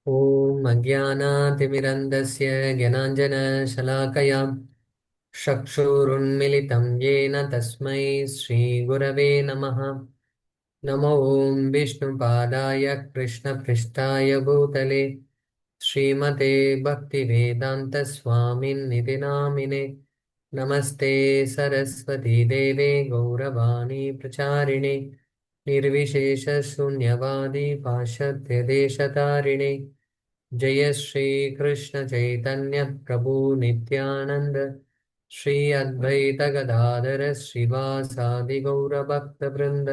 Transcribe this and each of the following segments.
ॐ अज्ञानातिमिरन्दस्य ज्ञानाञ्जनशलाकया चक्षुरुन्मिलितं येन तस्मै श्रीगुरवे नमः। नमो ॐ विष्णुपादाय कृष्णपृष्ठाय भूतले श्रीमते भक्तिवेदान्तस्वामिन्निति नामिने। नमस्ते सरस्वती देवे गौरवाणी प्रचारिणे निर्विशेषशून्यवादी पाश्चात्यदेशतारिणे। जय श्री कृष्ण चैतन्य प्रभु नित्यानंद श्री अद्वैत गदाधर श्रीवासादि गौर भक्त वृंद।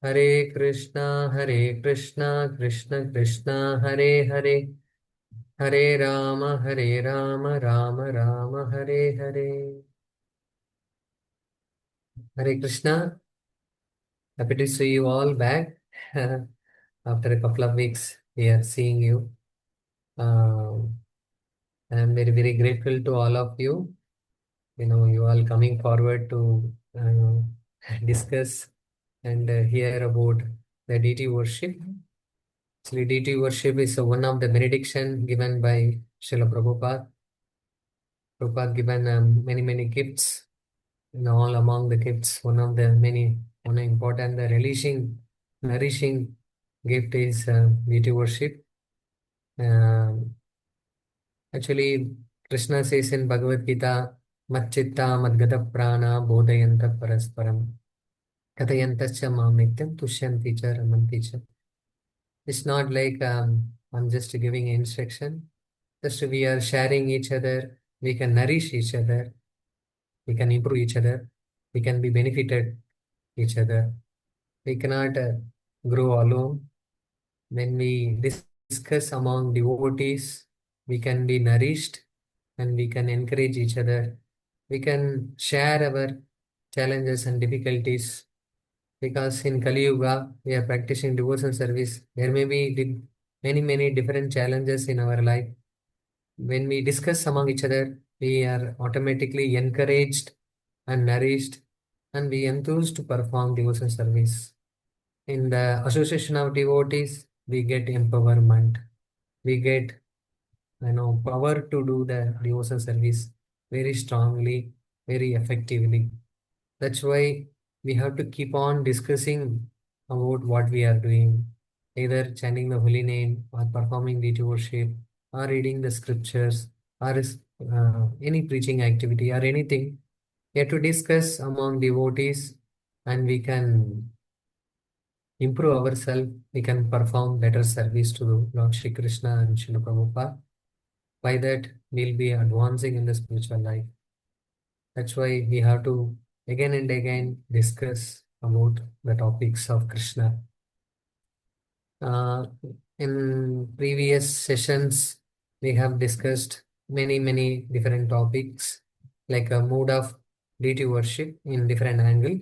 हरे कृष्णा कृष्ण कृष्णा हरे हरे, हरे राम राम राम हरे हरे। हरे Krishna. Happy to see you all back after a couple of weeks we are seeing you. um, I am very grateful to all of you. You all coming forward to discuss and hear about the deity worship. Actually, deity worship is one of the benediction given by Srila Prabhupada. Prabhupada given many gifts. All among the gifts, one of the many, one important, the nourishing gift is deity worship. Um, Actually, Krishna says in Bhagavad Gita, Machchitta Madgata Prana Bodhayanta Parasparam Kathayantascha Mam Nityam Tushyanti Cha Ramanti Cha. It's not like I'm just giving instruction. Just we are sharing each other. We can nourish each other. We can improve each other. We can be benefited each other. We cannot grow alone. When we discuss among devotees, we can be nourished and we can encourage each other. We can share our challenges and difficulties because in Kali Yuga, we are practicing devotion service. There may be many different challenges in our life. When we discuss among each other, we are automatically encouraged and nourished and we enthused to perform devotion service. In the association of devotees, we get empowerment. We get power to do the devotion service very strongly, very effectively. That's why we have to keep on discussing about what we are doing, either chanting the holy name or performing deity worship or reading the scriptures or any preaching activity or anything. We have to discuss among devotees and we can improve ourselves, we can perform better service to Lord Shri Krishna and Srila Prabhupada. By that, we'll be advancing in the spiritual life. That's why we have to again and again discuss about the topics of Krishna. Uh, in previous sessions, we have discussed many different topics like a mode of deity worship in different angle.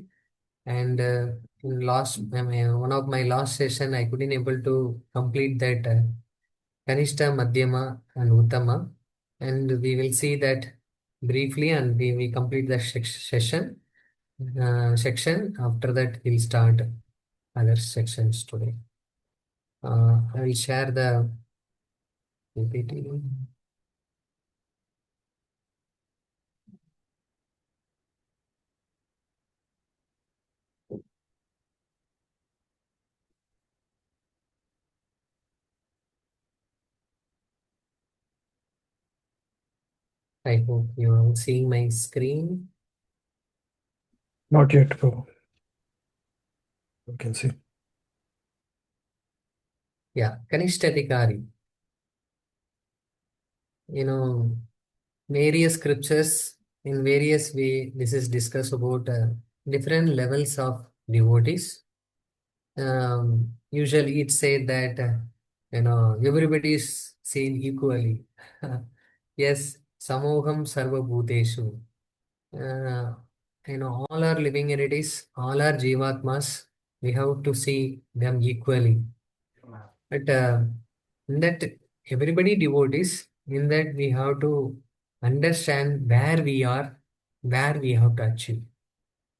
And in one of my last session, I couldn't able to complete that Kanishta, Madhyama, and Uttama. And we will see that briefly and we will complete the section. After that, we'll start other sections today. I will share the PPT. I hope you are seeing my screen. Not yet, Prabhu. You can see. Yeah, Kanishtatikari. Various scriptures in various way. This is discussed about different levels of devotees. Usually it said that everybody is seen equally. Yes, samoham sarva bhuteshu. All are living entities, all are jivatmas. We have to see them equally. But in that everybody devotees, in that we have to understand where we are, where we have to achieve.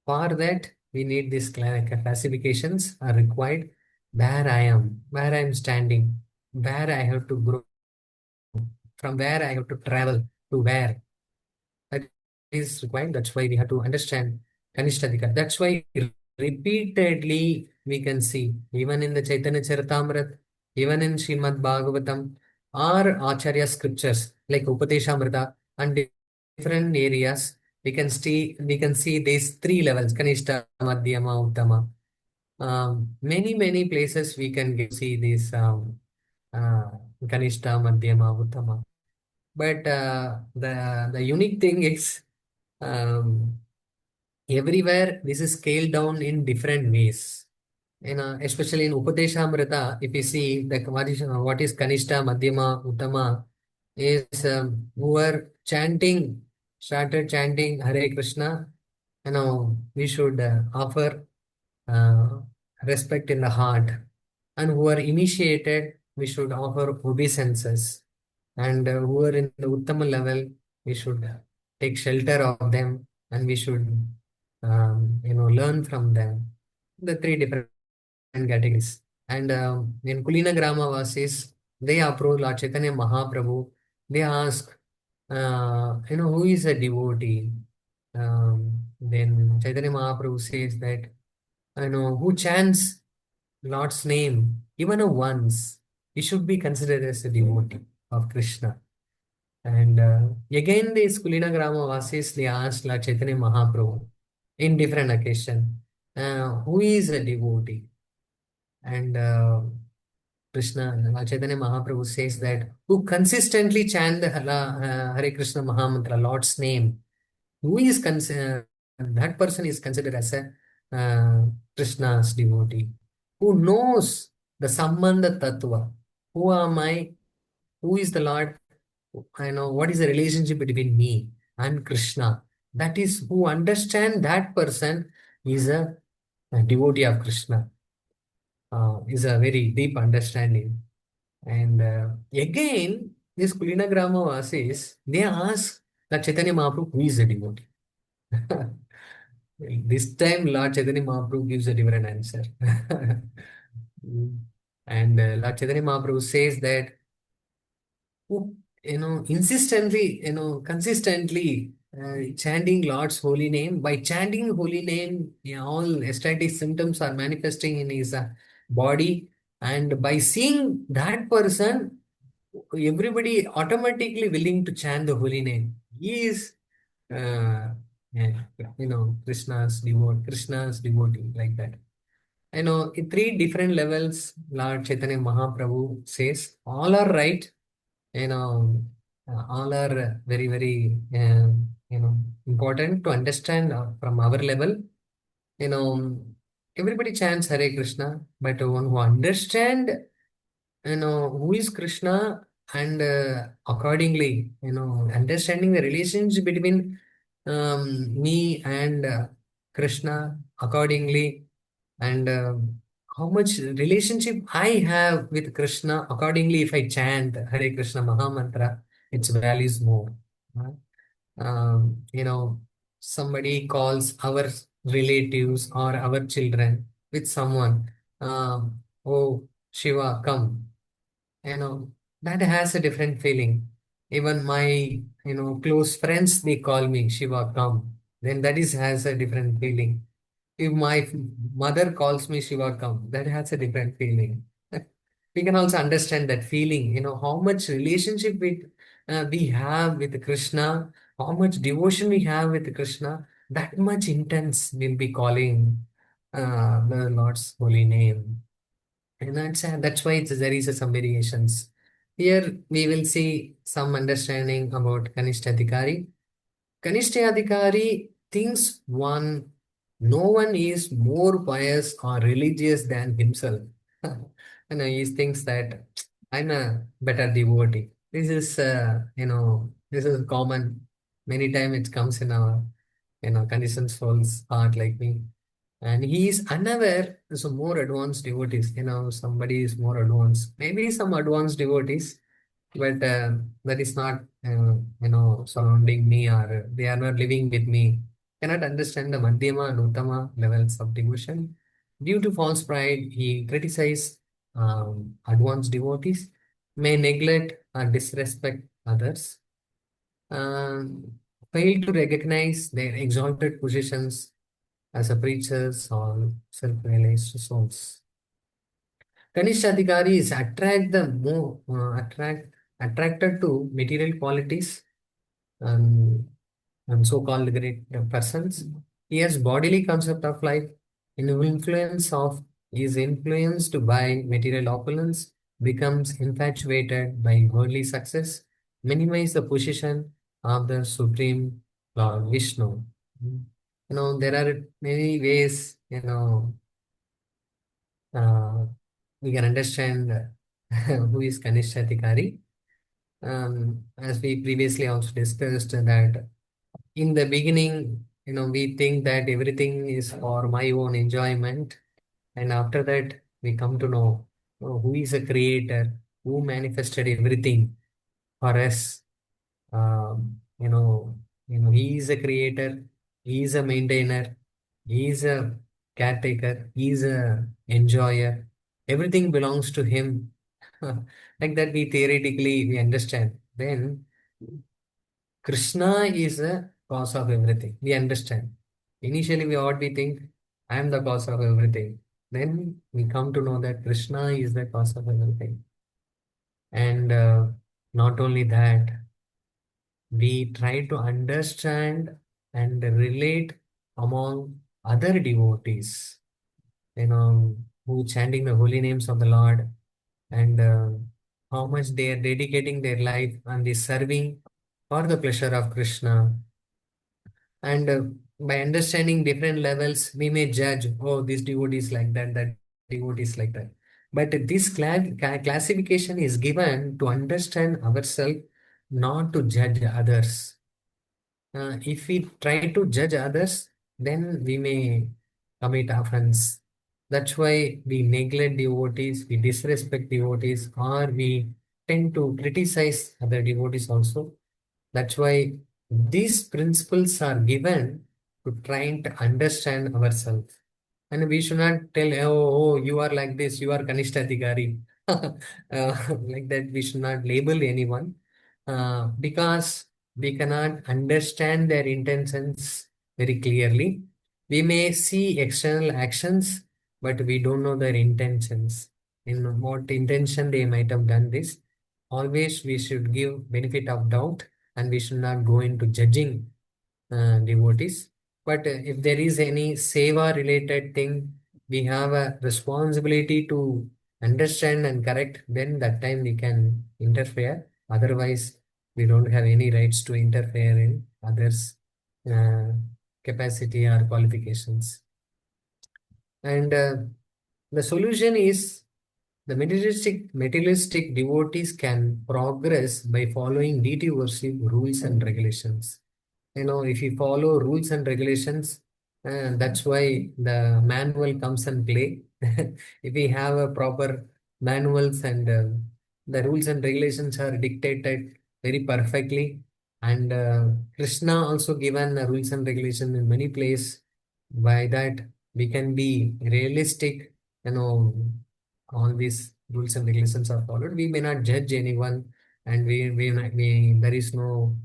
For that, we need these classifications are required. Where I am standing, where I have to grow, from where I have to travel to where. That is required. That's why we have to understand Kanishtadika. That's why repeatedly we can see, even in the Chaitanya Charitamrita, even in Srimad Bhagavatam, or Acharya scriptures like Upadeshamrita and different areas, we can see these three levels: Kanishta, Madhyama, Uttama. Many places we can see these uh, Kanishta, Madhyama, Uttama. But the unique thing is, um, everywhere this is scaled down in different ways. Especially in Upadeshamrita, if you see the what is Kanishta, Madhyama, Uttama, is who are chanting, started chanting Hare Krishna. We should offer uh, respect in the heart, and who are initiated, we should offer obeisances, and who are in the Uttama level, we should take shelter of them, and we should learn from them. The three different categories. And in Kulina Grama Vasis, they approach Lord Chaitanya Mahaprabhu. They ask, who is a devotee? Then Chaitanya Mahaprabhu says that, who chants Lord's name even once, he should be considered as a devotee of Krishna. And again, these Kulina Grama Vasis, they asked Lord Chaitanya Mahaprabhu in different occasion, who is a devotee? And Krishna, Lord Chaitanya Mahaprabhu says that, who consistently chant the Hare Krishna Mahamantra, Lord's name, who is that person is considered as a Krishna's devotee, who knows the Sambandha Tattva. Who am I? Who is the Lord? I know what is the relationship between me and Krishna. That is who understand that person is a devotee of Krishna. Is a very deep understanding. And again, this Kulina Grama Vasis, they ask that Chaitanya Mahaprabhu, who is a devotee? This time, Lord Chaitanya Mahaprabhu gives a different answer. Mm. And Lord Chaitanya Mahaprabhu says that, who, insistently, consistently chanting Lord's holy name. By chanting holy name, all aesthetic symptoms are manifesting in his body. And by seeing that person, everybody automatically willing to chant the holy name. He is, uh, yeah, Krishna's devotee, like that. In three different levels, Lord Chaitanya Mahaprabhu says, all are right, all are very, important to understand from our level. You know, everybody chants Hare Krishna, but one who understand, who is Krishna, and accordingly, understanding the relationship between me and Krishna accordingly, and how much relationship I have with Krishna accordingly. If I chant Hare Krishna Mahamantra, its values more. Uh, somebody calls our relatives or our children with someone, oh Shiva, come, that has a different feeling. Even my, close friends, they call me Shiva, come, then that is has a different feeling. If my mother calls me Shiva, come, that has a different feeling. We can also understand that feeling, how much relationship we have with Krishna, how much devotion we have with Krishna, that much intense we'll be calling the Lord's holy name. And that's why there is some variations. Here we will see some understanding about Kanishtha Adhikari thinks no one is more pious or religious than himself. He thinks that I'm a better devotee. This is common. Many times it comes in our, conditioned souls heart like me. And he is unaware, so more advanced devotees, somebody is more advanced. Maybe some advanced devotees, but that is not surrounding me, or they are not living with me, cannot understand the madhyama and uttama levels of devotion. Due to false pride, he criticized advanced devotees, may neglect or disrespect others, um, fail to recognize their exalted positions as a preachers or self-realized souls. Kanishta Adhikari is attracted to material qualities and, and so-called great persons. He has bodily concept of life. In influence of is influenced by material opulence, becomes infatuated by worldly success, minimize the position of the supreme Lord Vishnu. There are many ways, uh, we can understand who is Kanishta Adhikari. As we previously also discussed that in the beginning, we think that everything is for my own enjoyment. And after that, we come to know who is a creator, who manifested everything for us. Um, you know, he is a creator, he is a maintainer, he is a caretaker, he is a enjoyer. Everything belongs to him. Like that, we understand. Then Krishna is the cause of everything. We understand. Initially, what we think, I am the cause of everything. Then we come to know that Krishna is the cause of everything. And not only that, we try to understand and relate among other devotees, who chanting the holy names of the Lord, and how much they are dedicating their life and they serving for the pleasure of Krishna. And by understanding different levels, we may judge, oh, this devotee is like that devotee is like that. But this classification is given to understand ourselves, not to judge others. If we try to judge others, then we may commit offense. That's why we neglect devotees, we disrespect devotees, or we tend to criticize other devotees also. That's why these principles are given to trying to understand ourselves. And we should not tell, you are like this, you are Kanishta Adhikari. Like that, we should not label anyone because we cannot understand their intentions very clearly. We may see external actions, but we don't know their intentions. In what intention they might have done this. Always we should give benefit of doubt and we should not go into judging devotees. But if there is any seva related thing, we have a responsibility to understand and correct, then that time we can interfere. Otherwise, we don't have any rights to interfere in others' uh, capacity or qualifications. And the solution is the materialistic devotees can progress by following deity worship rules and regulations. If you follow rules and regulations, that's why the manual comes and play. If we have a proper manuals and the rules and regulations are dictated very perfectly, and Krishna also given the rules and regulations in many places. By that we can be realistic. you know all these rules and regulations are followed. We may not judge anyone, and there is no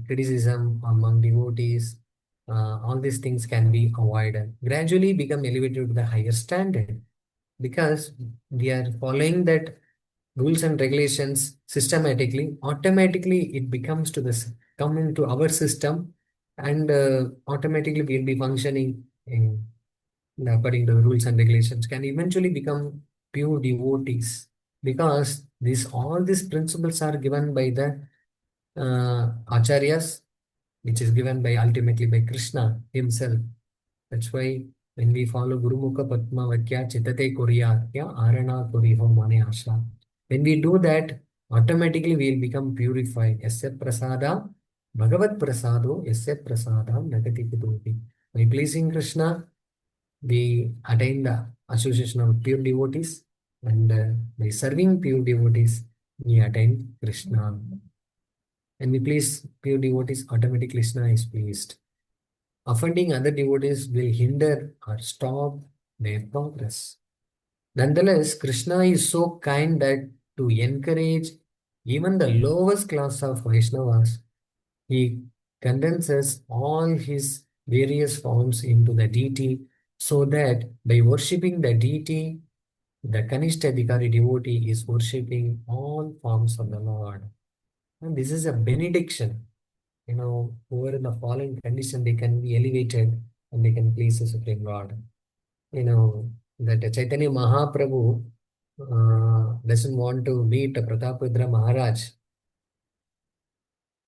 criticism among devotees. All these things can be avoided. Gradually become elevated to the higher standard because we are following that rules and regulations systematically. Automatically, it becomes to this come into our system, and automatically we'll be functioning according to the rules and regulations. Can eventually become pure devotees because these all these principles are given by the acharyas, which is given by ultimately by Krishna himself. That's why when we follow Guru Mukha Padma Vakya Chitate Kuriyatya Arana Kuriho Mane Asha. When we do that, automatically we will become purified. Yasya Prasada Bhagavat Prasado Yasya Prasada Nagati Kudopi. By pleasing Krishna, we attain the association of pure devotees, and by serving pure devotees, we attain Krishna. And we please pure devotees, automatically Krishna is pleased. Offending other devotees will hinder or stop their progress. Nonetheless, Krishna is so kind that to encourage even the lowest class of Vaishnavas. He condenses all his various forms into the deity so that by worshipping the deity, the Kanishta Adhikari devotee is worshipping all forms of the Lord. And this is a benediction. Who are in the fallen condition, they can be elevated and they can please the Supreme Lord. That Chaitanya Mahaprabhu doesn't want to meet Pratapadra Maharaj.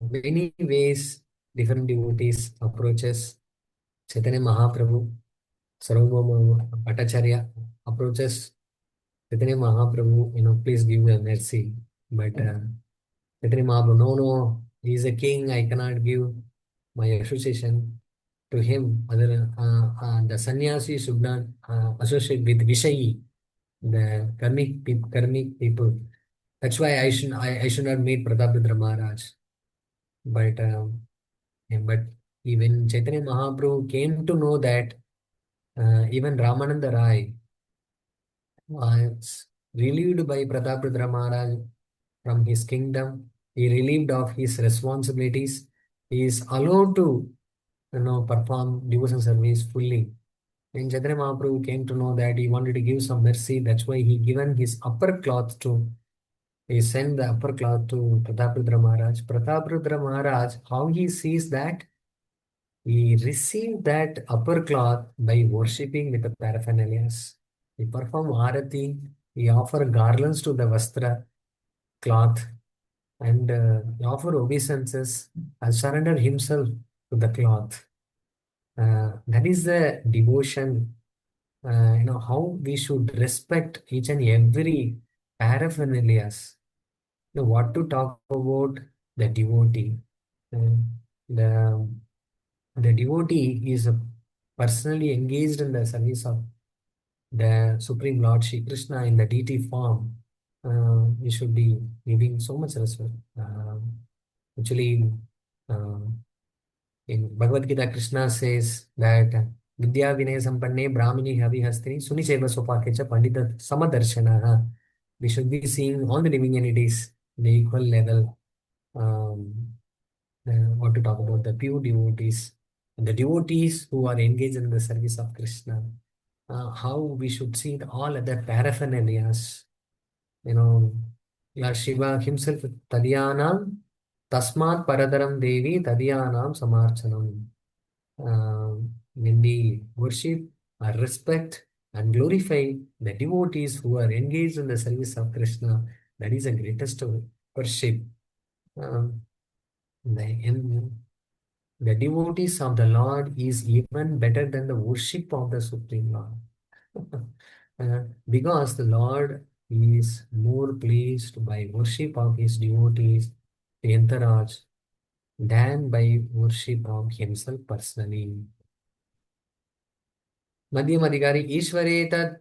Many ways, different devotees approaches Chaitanya Mahaprabhu. Sarvabhauma Bhattacharya approaches Chaitanya Mahaprabhu, please give me a mercy. But Chaitanya Mahaprabhu, no, no, he is a king, I cannot give my association to him. The sannyasi should not associate with Vishayi, the karmic people. That's why I should not meet Pratapadra Maharaj. But but even Chaitanya Mahaprabhu came to know that even Ramananda Rai was relieved by Pratapadra Maharaj from his kingdom. He relieved of his responsibilities. He is allowed to perform devotion service fully. When Chaitanya Mahaprabhu came to know that he wanted to give some mercy, that's why he given his upper cloth to he sent the upper cloth to Pratapadra Maharaj. Pratapadra Maharaj, how he sees that? He received that upper cloth by worshipping with the paraphernalias. He performed arati, he offered garlands to the vastra cloth, and he offered obeisances and surrendered himself to the cloth. That is the devotion. How we should respect each and every paraphernalias. What to talk about the devotee? Uh, the the devotee is personally engaged in the service of the Supreme Lord Shri Krishna in the deity form. We should be giving so much respect. Actually, uh, in Bhagavad Gita, Krishna says that Vidya Vinaya Sampanne Brahmini Havi Hastini Suni Chaiva Sopakecha Pandita Samadarshana. We should be seeing all the divinities in the equal level. What to talk about the pure devotees, the devotees who are engaged in the service of Krishna. How we should see all other paraphernalias. Lord Shiva himself, Tadyanam Tasmat Paradaram Devi Tadyanam Samarchanam. When we worship, respect, and glorify the devotees who are engaged in the service of Krishna, that is the greatest worship. Um, the, the devotees of the Lord is even better than the worship of the Supreme Lord. Because the Lord is more pleased by worship of his devotees, the entourage, than by worship of himself personally. मध्यमधिकारी ईश्वरे तत्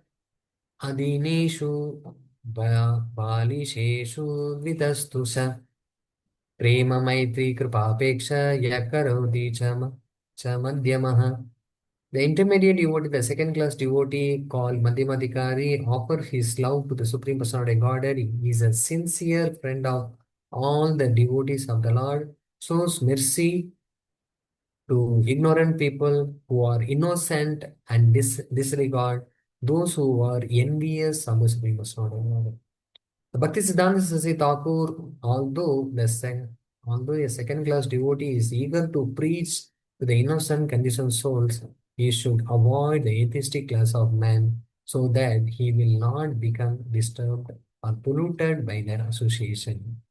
अधीनेषु बालिशेषु वितस्तु स प्रेम मैत्री कृपापेक्ष यः करोति च मध्यमः. The intermediate devotee, the second class devotee called Madhyamadhikari, offer his love to the Supreme Personality of Godhead. He is a sincere friend of all the devotees of the Lord, shows mercy to ignorant people who are innocent and disregard those who are envious of the Supreme Personality of Godhead. The Bhaktisiddhanta Saraswati Thakur, although a second class devotee is eager to preach to the innocent conditioned souls, he should avoid the atheistic class of men so that he will not become disturbed or polluted by their association.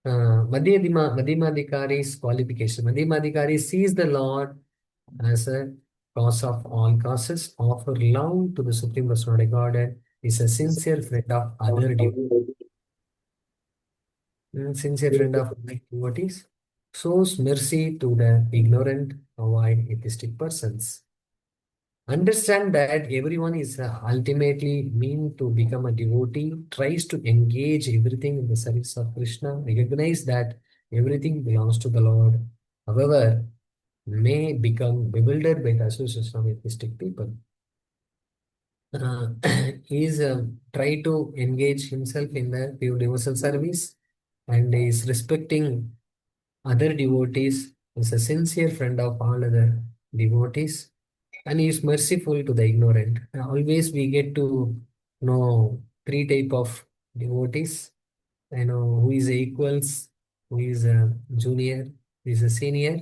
Madhyamadhikari's qualification. Madhyamadhikari sees the Lord as a cause of all causes, offer love to the Supreme Personality Godhead, is a sincere friend of other devotees, shows mercy to the ignorant, avoid atheistic persons. Understand that everyone is ultimately meant to become a devotee, tries to engage everything in the service of Krishna, recognize that everything belongs to the Lord. However, may become bewildered by the association of atheistic people. uh, he's try to engage himself in the pure devotional service, and is respecting other devotees, is a sincere friend of all other devotees, and he is merciful to the ignorant. Always we get to know three type of devotees. I know who is a equals, who is a junior, who is a senior.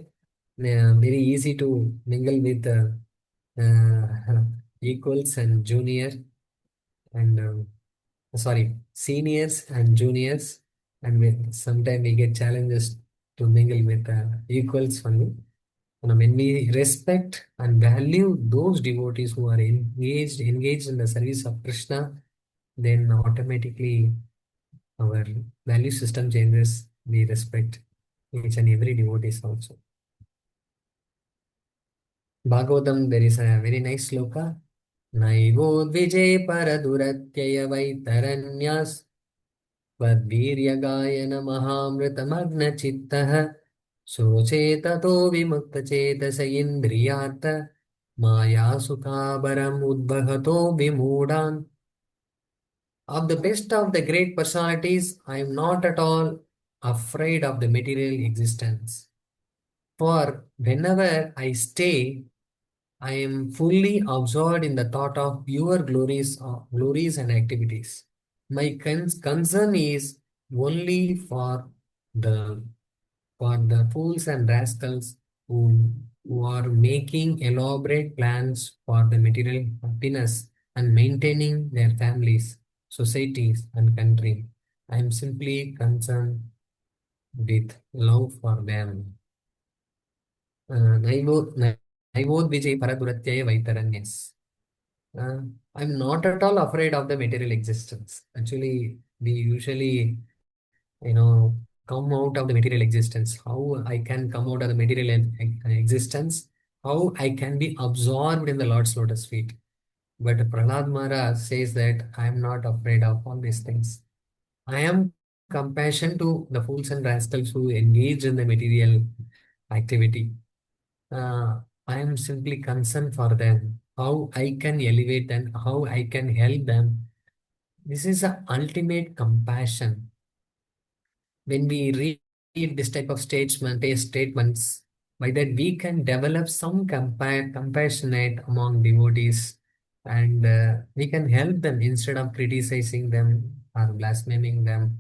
Very easy to mingle with equals and junior, and sorry, seniors and juniors, and sometimes we get challenges to mingle with equals only. And when we respect and value those devotees who are engaged in the service of Krishna, then automatically our value system changes. We respect each and every devotees also. Bhagavatam, there is a very nice sloka. Naivodvijay paraduratyaya vaitaranyas त्वद्वीर्यगायनमहामृतमग्नचित्तः शोचेततो विमुक्तचेतस इन्द्रियार्थ मायासुखाभरम् उद्वहतो विमूढान्. Of the best of the great personalities, I am not at all afraid of the material existence. For whenever I stay, I am fully absorbed in the thought of pure glories and activities. My concern is only the for the fools and rascals who are making elaborate plans for the material happiness and maintaining their families, societies, and country. I am simply concerned with love for them. Naivod Vijay Paraduratyaya Vaitaranyas. Uh, I'm not at all afraid of the material existence. Actually, we usually, come out of the material existence. How I can come out of the material existence? How I can be absorbed in the Lord's lotus feet? But Prahlad Maharaj says that I am not afraid of all these things. I am compassion to the fools and rascals who engage in the material activity. I am simply concerned for them, how I can elevate them, how I can help them. This is the ultimate compassion. When we read this type of statements, by that we can develop some compassionate among devotees, and we can help them instead of criticizing them or blaspheming them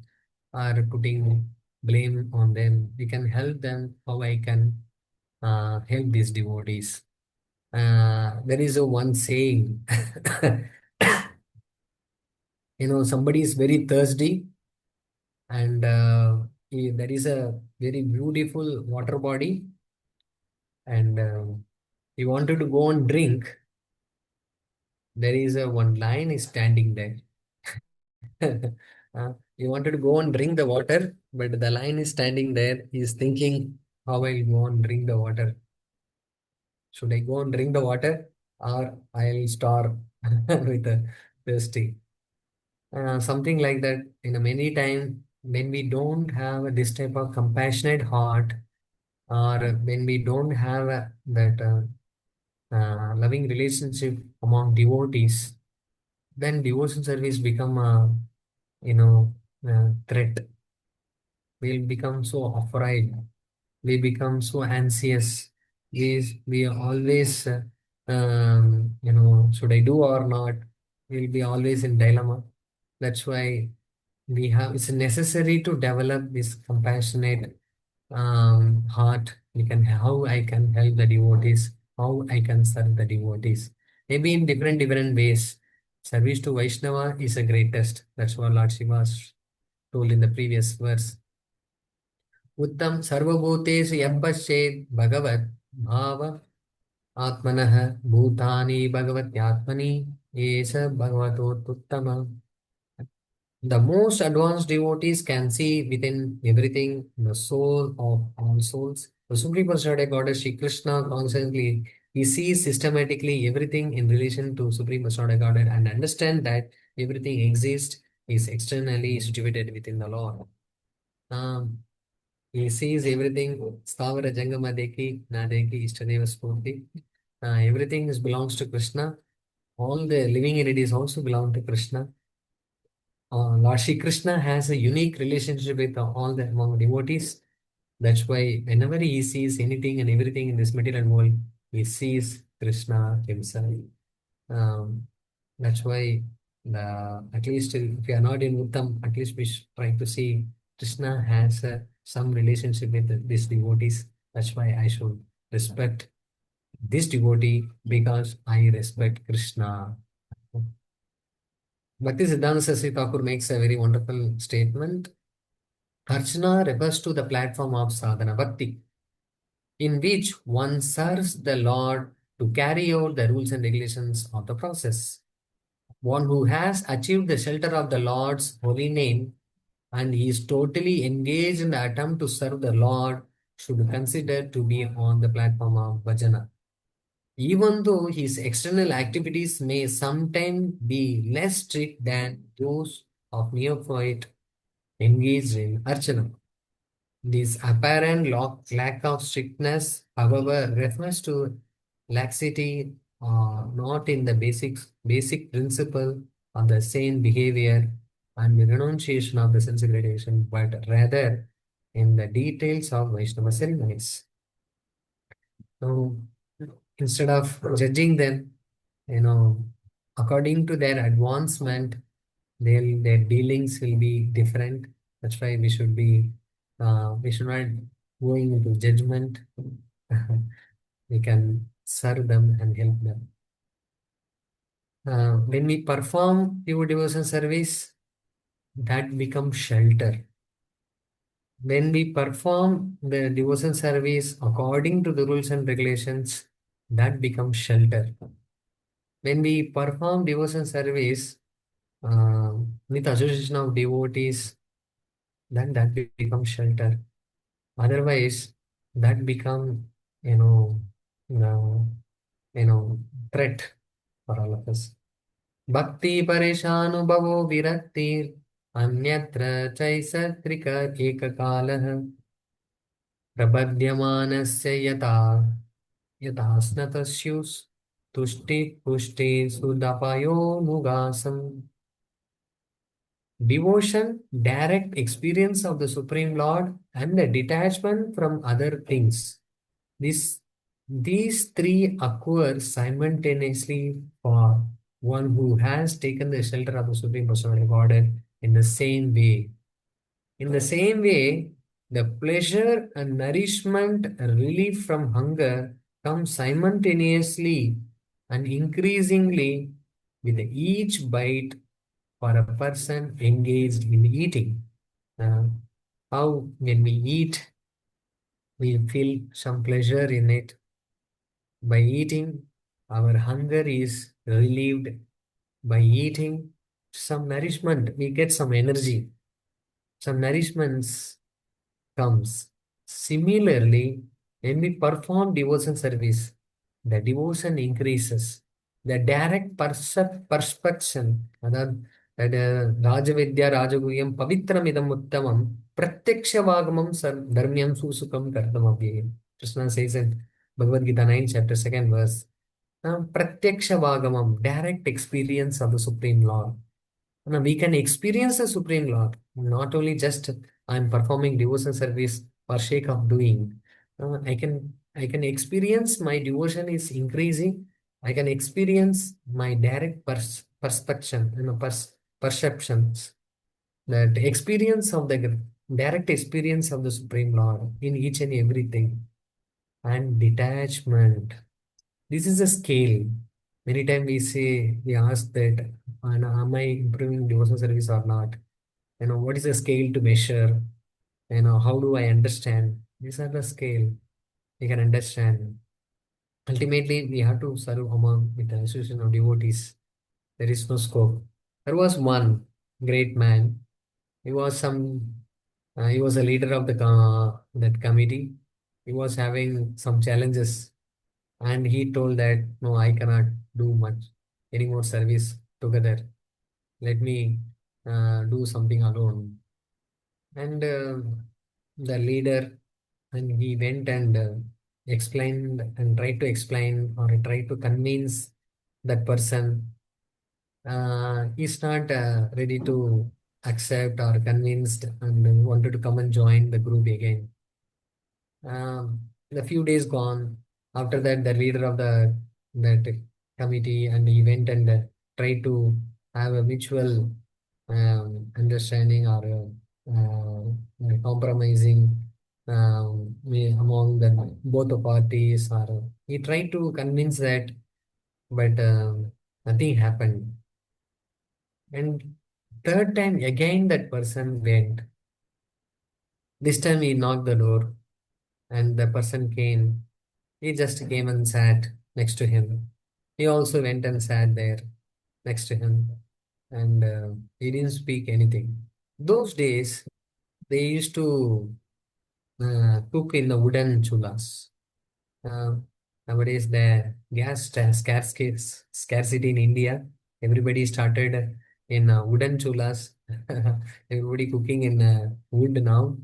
or putting blame on them. We can help them how I can help these devotees. There is a one saying, somebody is very thirsty, and there is a very beautiful water body, and he wanted to go and drink. There is a one lion is standing there. He wanted to go and drink the water, but the lion is standing there. He is thinking, how I'll go and drink the water. Should I go and drink the water, or I'll starve with a thirsty? Something like that. Many time when we don't have this type of compassionate heart, or when we don't have that loving relationship among devotees, then devotion service become a threat. We'll become so afraid. We become so anxious. We are always should I do or not? We'll be always in dilemma. That's why it's necessary to develop this compassionate heart. We can how I can help the devotees, how I can serve the devotees, maybe in different ways. Service to Vaishnava is a greatest. That's what Lord Shiva told in the previous verse. उत्तम सर्वभूतेषु यः पश्येत् भगवत् भाव आत्मनः भूतानि भगवत्यात्मनि एष भगवतोत्तम. The most advanced devotees can see within everything the soul of all souls. The Supreme Personality Goddess Shri Krishna constantly he sees systematically everything in relation to Supreme Personality Godhead and understand that everything exists is externally situated within the Lord. Um, he sees everything. Stavara Jangama Deki, Nadeki, Ishtadeva Spurti. Everything belongs to Krishna. all the living entities also belong to Krishna. Lord Shri Krishna has a unique relationship with all the among devotees. That's why whenever he sees anything and everything in this material world, he sees Krishna himself. Um, that's why at least if you are not in Uttam, at least we should try to see Krishna has some relationship with these devotees. That's why I should respect this devotee because I respect Krishna. Bhakti Siddhanta Saraswati Thakur makes a very wonderful statement. Archana refers to the platform of sadhana bhakti, in which one serves the Lord to carry out the rules and regulations of the process. One who has achieved the shelter of the Lord's holy name and is totally engaged in the attempt to serve the Lord should be considered to be on the platform of bhajana. Even though his external activities may sometimes be less strict than those of neophyte engaged in archana. This apparent lack of strictness, however, refers to laxity not in the basic principle of the sane behavior and the renunciation of the sense gradation, but rather in the details of Vaishnava ceremonies. So instead of judging them, you know, according to their advancement, their dealings will be different. That's why we should not going into judgment. We can serve them and help them. When we perform pure devotion service, that becomes shelter. When we perform the devotion service according to the rules and regulations, that becomes shelter. When we perform devotion service uh, with association of devotees, then that becomes shelter. Otherwise, that become you know, uh, you know threat for all of us. Bhakti pareshanubhavo viraktir अन्यत्र चैसत्रिक एककालः प्रपद्यमानस्य यथा यथा स्नतस्युस् तुष्टि पुष्टि सुदपयोनुगासम्. Devotion, direct experience of the Supreme Lord, and the detachment from other things. This, these three occur simultaneously for one who has taken the shelter of the Supreme Personality of Godhead in the same way. In the same way, the pleasure and nourishment, relief from hunger come simultaneously and increasingly with each bite for a person engaged in eating. Uh, how when we eat, we feel some pleasure in it. By eating, our hunger is relieved. By eating, some nourishment, we get some energy. Some nourishments comes. Similarly, when we perform devotion service, the devotion increases. The direct perception, that Rajavidya Rajaguhyam Pavitramidam Uttamam Pratyakshavagam Dharmyam Susukam Kartamabhyayam. Krishna says in Bhagavad Gita 9 chapter 2nd verse. Pratyaksha direct experience of the Supreme Lord. Now, we can experience the Supreme Lord, not only just I'm performing devotion service for sake of doing. I can experience my devotion is increasing. I can experience my direct perspection, perceptions. That experience of the direct experience of the Supreme Lord in each and everything, and detachment. This is a scale. Many times we ask that, am I improving devotional service or not? What is the scale to measure? How do I understand? These are the scale we can understand. Ultimately, we have to serve among with the association of devotees. There is no scope. There was one great man. He was some. He was a leader of the that committee. He was having some challenges, and he told that no, I cannot do much any more service together. Let me do something alone. And the leader, and he went and explained and tried to explain or tried to convince that person is not ready to accept or convinced and wanted to come and join the group again. The few days gone. After that, the leader of the that committee and he went and tried to have a mutual understanding or compromising among the both the parties. Or he tried to convince that, but nothing happened. And third time again, that person went. This time he knocked the door, and the person came. He just came and sat next to him. He also went and sat there next to him, and he didn't speak anything. Those days, they used to cook in the wooden chulas. Uh, Nowadays, the scarcity in India, everybody started in wooden chulas. Everybody cooking in wood now.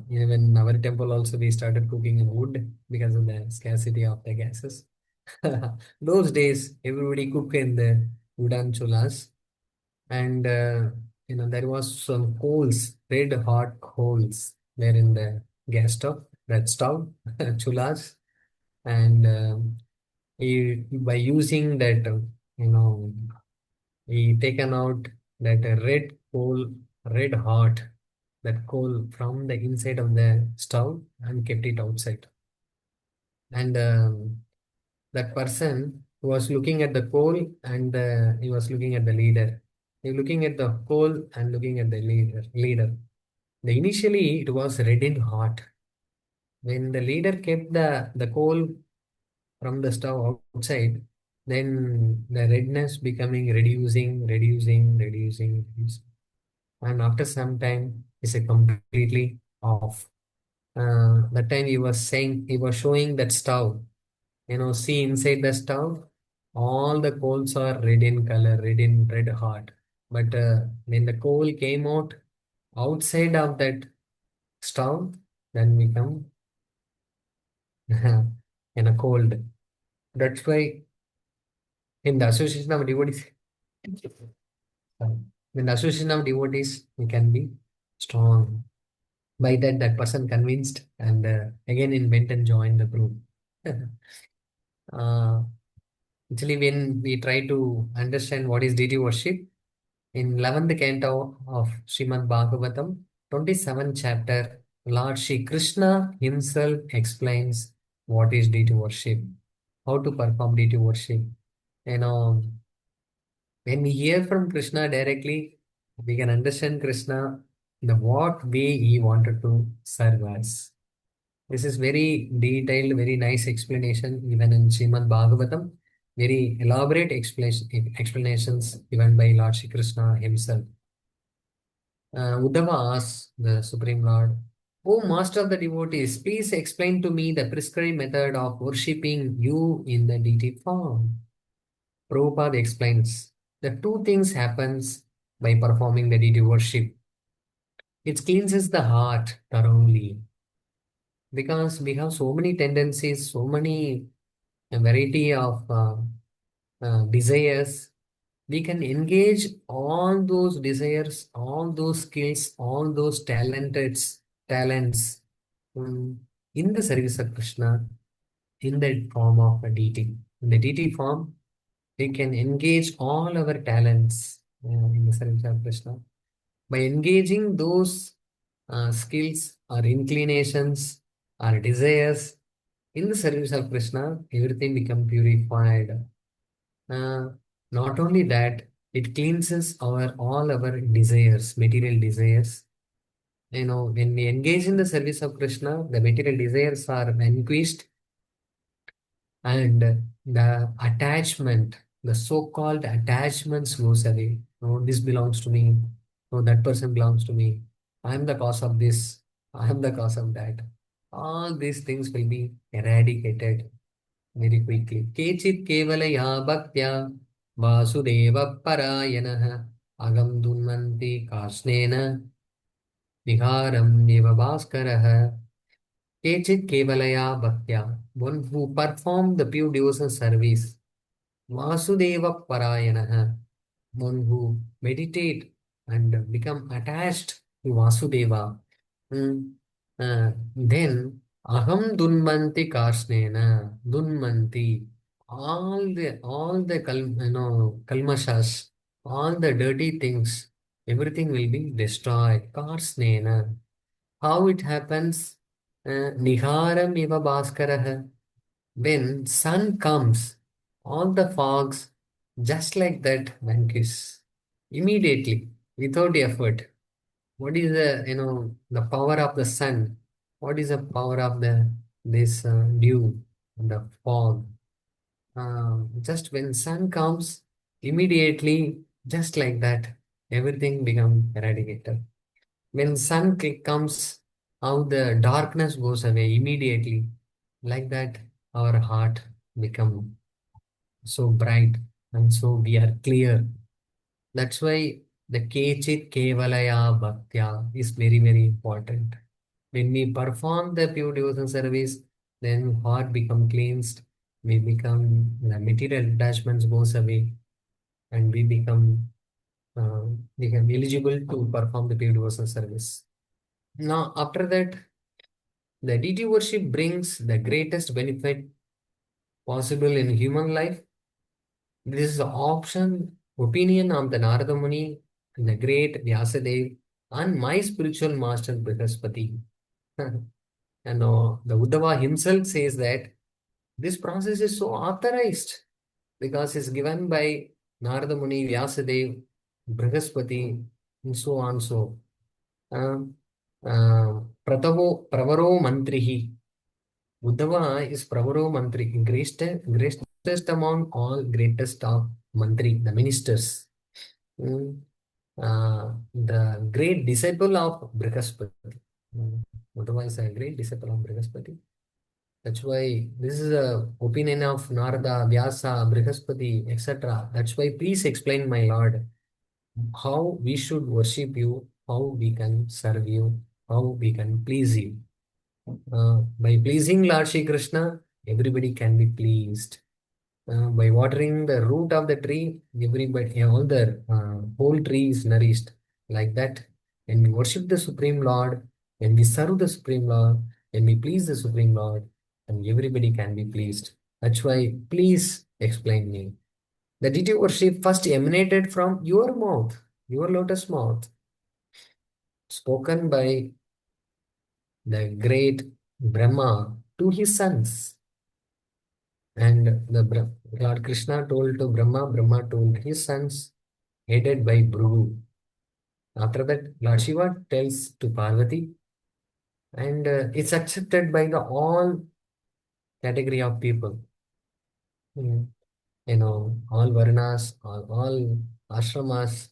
Even our temple also we started cooking in wood because of the scarcity of the gases. Those days, everybody cook in the wooden chulas, and there was some coals, red hot coals, there in the gas stove, red stove, chulas, and by using that, you know, he taken out that red coal, red hot, that coal from the inside of the stove and kept it outside. And that person was looking at the coal and he was looking at the leader. He looking at the coal and looking at the leader. Initially, it was red and hot. When the leader kept the coal from the stove outside, then the redness becoming reducing. And after some time, it's a completely off. That time he was showing that stove. See inside the stove, all the coals are red in color, red hot. But when the coal came out outside of that stove, then become cold. That's why in the association of devotees, in the association of devotees, we can be strong. By that, that person convinced and again in went and joined the group. uh, Actually, when we try to understand what is deity worship, in 11th canto of Srimad Bhagavatam, 27th chapter, Lord Shri Krishna himself explains what is deity worship, how to perform deity worship. You know, when we hear from Krishna directly, we can understand Krishna the what way he wanted to serve us. This is very detailed, very nice explanation even in Srimad Bhagavatam. Very elaborate explanations given by Lord Shri Krishna himself. Uddhava asks the Supreme Lord, O Master of the devotees, please explain to me the prescribed method of worshipping you in the deity form. Prabhupada explains the two things happens by performing the deity worship. It cleanses the heart thoroughly because we have so many tendencies, so many variety of desires. We can engage all those desires, all those skills, all those talents um, in the service of Krishna in the form of a deity. In the deity form, we can engage all our talents in the service of Krishna. By engaging those skills or inclinations or desires in the service of Krishna, everything become purified. Uh, Not only that, it cleanses our all our desires, material desires. When we engage in the service of Krishna, the material desires are vanquished, and the attachment, the so-called attachments goes away. No, this belongs to me. No, that person belongs to me. I am the cause of this. I am the cause of that. All these things will be eradicated very quickly. Kechit kevalaya bhaktya vasudeva parayanah agam dunvanti kasnena viharam eva bhaskaraha. Kechit kevalaya bhaktya, one who perform the pure devotional service Vasudeva Parayanaha, one who meditate and become attached to Vasudeva. Mm. Then Aham Dunmanti Karsnena, Dunmanti, all the kalmashas, all the dirty things, everything will be destroyed. Karsnena. How it happens? Niharam iva bhaskaraha. When sun comes, all the fogs just like that vanquish immediately without effort. What is the power of the sun? What is the power of the this dew, the fog? Just when sun comes, immediately, just like that, everything become eradicated. When comes, how the darkness goes away immediately. Like that, our heart become so bright and so we are clear. That's why the Kechit Kevalaya Bhaktya is very, very important. When we perform the pure devotion service, then heart become cleansed. We become the material attachments goes away, and we become eligible to perform the pure devotion service. Now, after that, the deity worship brings the greatest benefit possible in human life. This is the opinion of the Narada Muni, the great Vyasadev, and my spiritual master Brihaspati. The Uddhava himself says that this process is so authorized because it's given by Narada Muni, Vyasadev, Brihaspati, and so on. So, uh, Pravaro Mantrihi. Uddhava is Pravaro Mantri, greatest among all greatest of Mantri, the ministers. Mm. The great disciple of Brihaspati. Mm. Uddhava is a great disciple of Brihaspati. That's why this is a opinion of Narada, Vyasa, Brihaspati, etc. That's why please explain, my Lord, how we should worship you, how we can serve you, how we can please you. By pleasing Lord Shri Krishna, everybody can be pleased. By watering the root of the tree, everybody, all the whole tree is nourished. Like that, when we worship the Supreme Lord, when we serve the Supreme Lord, when we please the Supreme Lord, and everybody can be pleased. That's why, please explain me. The deity worship first emanated from your mouth, your lotus mouth, spoken by the great Brahma to his sons. And Lord Krishna told to Brahma, Brahma told his sons, headed by Bhrugu. After that, Lord Shiva tells to Parvati, and it's accepted by the all category of people. Mm. All Varnas, all ashramas,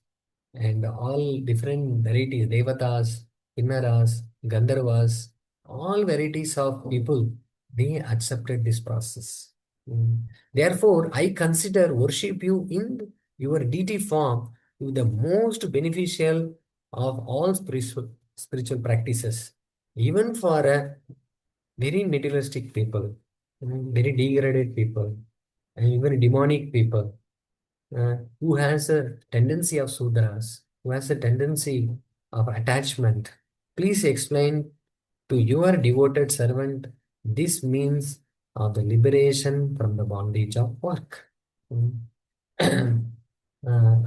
and all different varieties, devatas, kinnaras, gandharvas, all varieties of people, they accepted this process. Mm. Therefore, I consider worship you in your deity form to the most beneficial of all spiritual practices, even for a very materialistic people, very degraded people, and even demonic people who has a tendency of sudras, who has a tendency of attachment. Please explain to your devoted servant this means of the liberation from the bondage of work. Mm.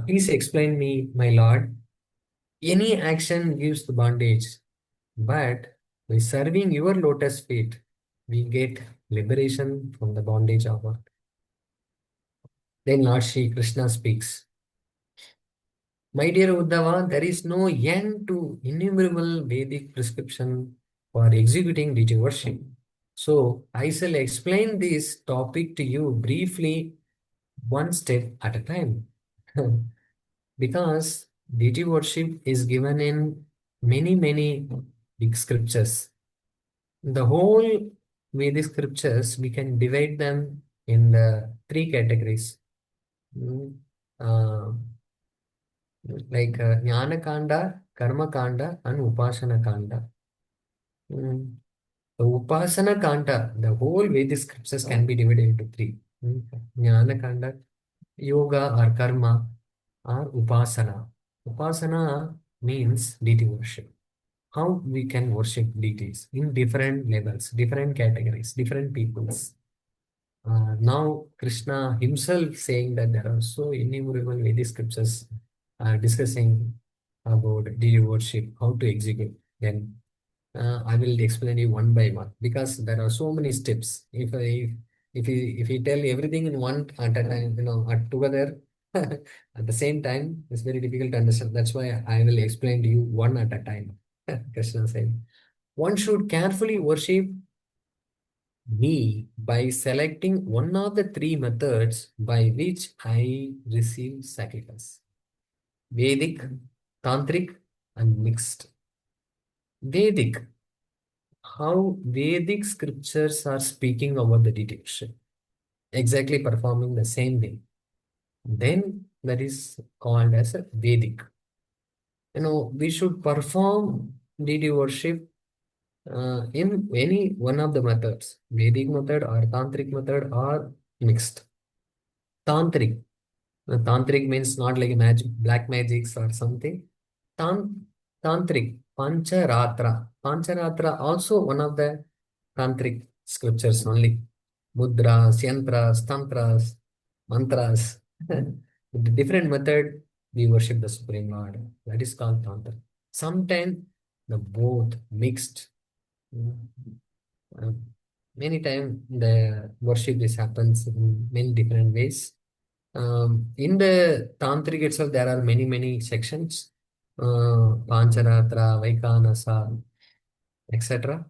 Please explain me, my lord. Any action gives the bondage, but by serving your lotus feet, we get liberation from the bondage of work. Then Lord Shri Krishna speaks. My dear Uddhava, there is no end to innumerable Vedic prescription for executing deity worship. So I shall explain this topic to you briefly, one step at a time. Because deity worship is given in many, many big scriptures. The whole Vedic scriptures, we can divide them in the three categories. Mm, uh, like Jnana Kanda, Karma Kanda, and Upasana Kanda. Mm. The Upasana Kanda, the whole Vedic scriptures can be divided into three. Mm. Jnana Kanda. yoga or karma or upasana. Upasana means deity worship. How we can worship deities in different levels, different categories, different peoples. Now Krishna himself saying that there are so innumerable Vedic scriptures discussing about deity worship, how to execute. Then I will explain you one by one because there are so many steps. If we tell everything in one at a time, together at the same time, it's very difficult to understand. That's why I will explain to you one at a time. Krishna said, one should carefully worship me by selecting one of the three methods by which I receive sacrifice: Vedic, Tantric, and mixed. Vedic, how Vedic scriptures are speaking about the detection, exactly performing the same way. Then that is called as a Vedic. We should perform deity worship in any one of the methods, Vedic method or Tantric method or mixed. Tantric. Tantric means not like magic, black magics or something. Tan Tantric, Pancharatra. Pancharatra also one of the Tantric scriptures only. Mudras, yantras, tantras, mantras. With the different method, we worship the Supreme Lord. That is called Tantra. Sometimes the both mixed. Uh, Many times the worship this happens in many different ways. In the Tantric itself, there are many sections. Pancharatra, Vaikanasa, etc.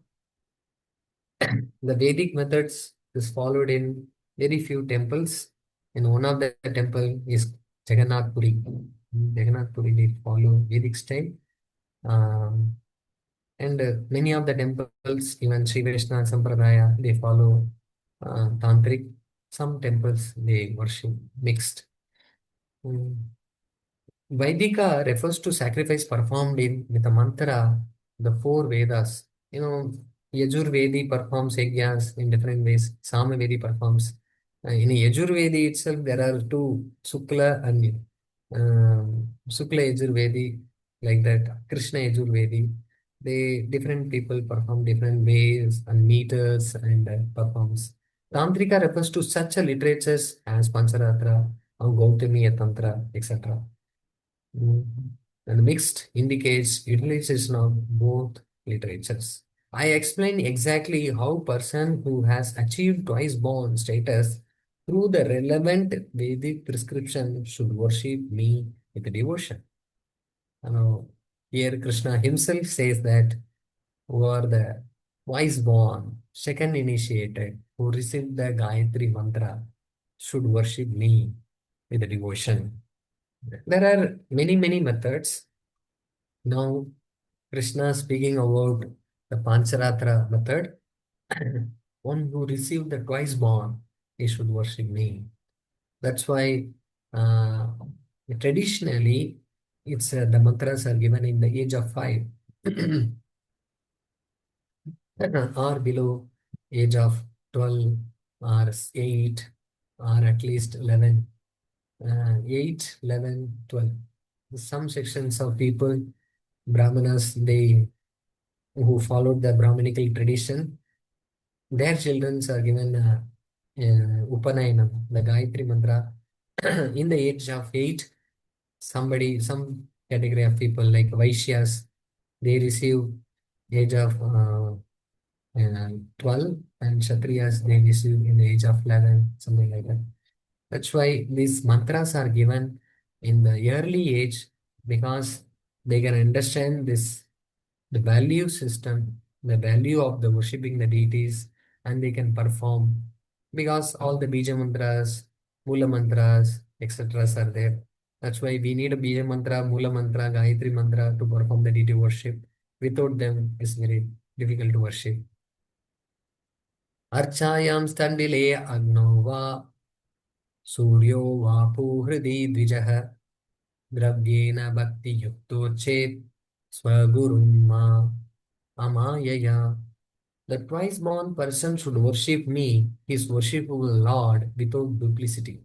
The Vedic methods is followed in very few temples. In one of the temple is Jagannath Puri. Jagannath Puri, they follow Vedic style. Um, and many of the temples, even Sri Vaishnava Sampradaya, they follow Tantric. Some temples, they worship mixed. Mm. Vaidika refers to sacrifice performed in with a mantra, the four Vedas. Yajur Vedi performs yajnas in different ways. Sama Vedi performs. In Yajur Vedi itself, there are two, Sukla and Sukla Yajur Vedi, like that. Krishna Yajur Vedi. They different people perform different ways and meters and performs. Tantrika refers to such a literatures as Pancharatra or Gautami Tantra, etc. Mm. And mixed indicates utilization of both literatures. I explain exactly how person who has achieved twice born status through the relevant Vedic prescription should worship me with devotion. Now, here Krishna himself says that who are the twice born, second initiated, who received the Gayatri mantra should worship me with devotion. There are many methods. Now, Krishna speaking about the Pancharatra method. One who received the twice born, he should worship me. That's why uh, traditionally the mantras are given in the age of 5 or below age of 12 or 8 or at least 11. 8, 11, 12. Some sections of people, Brahmanas, they who followed the Brahminical tradition, their children are given Upanayanam, the Gayatri Mantra, in the age of 8. Some category of people like Vaishyas, they receive age of 12, and Kshatriyas, they receive in the age of 11, something like that. That's why these mantras are given in the early age because they can understand this the value system, the value of the worshipping the deities, and they can perform because all the bija mantras, mula mantras, etc. are there. That's why we need a bija mantra, mula mantra, gayatri mantra to perform the deity worship. Without them, it's very difficult to worship. Archayam standile agno va suryo vapu hridi dvijaha द्रव्येण भक्तियुक्तो चेत् स्वगुरुं मा amayaya. The twice born person should worship me, his worshipful Lord, without duplicity.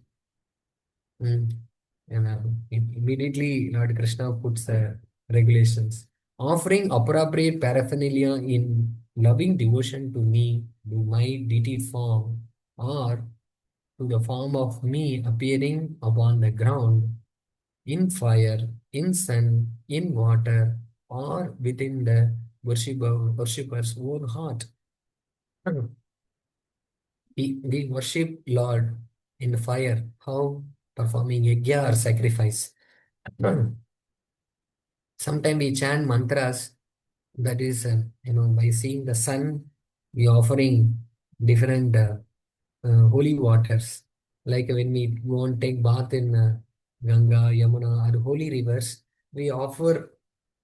Mm. And immediately Lord Krishna puts regulations. Offering appropriate paraphernalia in loving devotion to me, to my deity form, or to the form of me appearing upon the ground, in fire, in sun, in water, or within the worshipper's own heart. We worship Lord in fire. How? Performing yajna or sacrifice. Sometimes we chant mantras. That is, by seeing the sun, we offering different holy waters. Like when we go and take bath in Ganga, Yamuna, or holy rivers, we offer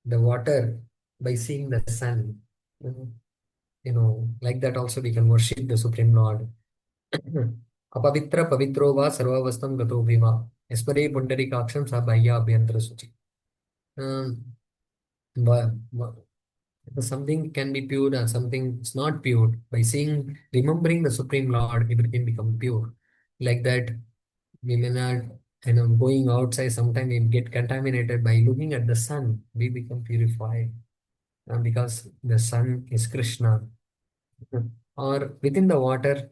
the water by seeing the sun. Uh, like that also we can worship the Supreme Lord. अपवित्र पवित्रो वा सर्वावस्थं गतो विवा यस्मरे पुंडरीकाक्षं सा बाह्याभ्यंतर शुचि. Um, something can be pure and something is not pure. By seeing, remembering the Supreme Lord, everything become pure. Like that, we may not, going outside. Sometimes we get contaminated by looking at the sun. We become purified because the sun is Krishna. Or within the water,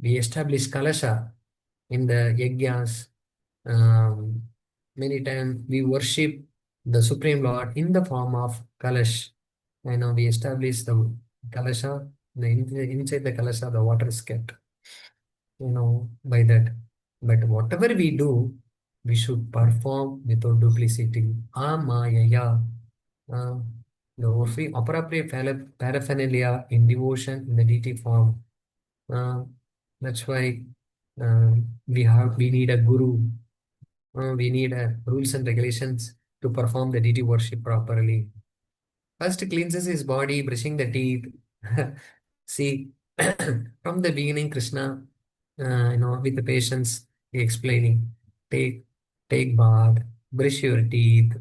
we establish kalasha in the yajnas. Um, Many times we worship the Supreme Lord in the form of kalash. We establish the kalasha. Inside the kalasha, the water is kept. By that. But whatever we do, we should perform without duplicity. Amayaya. Uh, the appropriate paraphernalia in devotion in the deity form. Uh, that's why we need a guru. We need rules and regulations to perform the deity worship properly. First cleanses his body, brushing the teeth. See, from the beginning, Krishna, with the patience, he explaining, take, take bath, brush your teeth.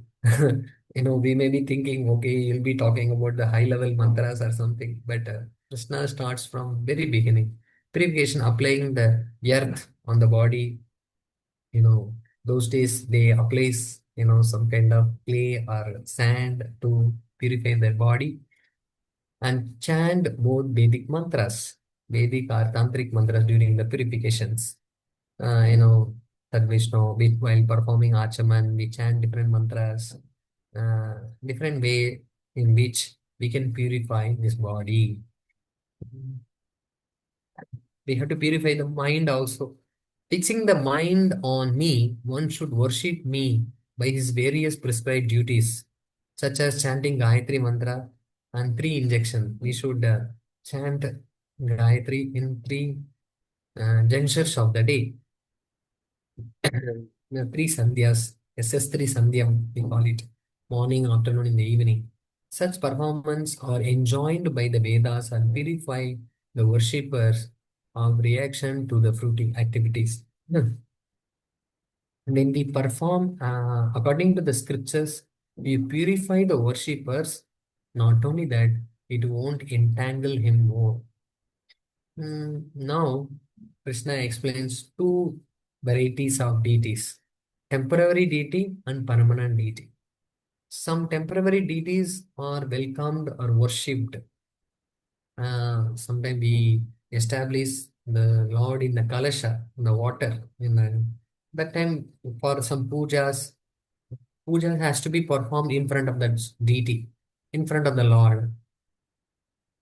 We may be thinking, okay, you'll be talking about the high level mantras or something, but Krishna starts from very beginning. Purification, applying the earth on the body. you know those days they applies some kind of clay or sand to purify their body and chant both Vedic mantras, Vedic or Tantric mantras during the purifications. That Vishnu, while performing Achaman, we chant different mantras, different way in which we can purify this body. We have to purify the mind also. Fixing the mind on me, one should worship me by his various prescribed duties, such as chanting Gayatri Mantra and three injections. We should chant Gayatri in three junctures of the day. Three Sandhyas, SS3 Sandhyam, we call it, morning, afternoon, in the evening. Such performance are enjoined by the Vedas and purify the worshippers of reaction to the fruiting activities. When we perform according to the scriptures, we purify the worshippers. Not only that, it won't entangle him more. Now, Krishna explains two varieties of deities, temporary deity and permanent deity. Some temporary deities are welcomed or worshipped. Sometimes we establish the Lord in the Kalasha, in the water. That time, for some puja has to be performed in front of the deity, in front of the Lord.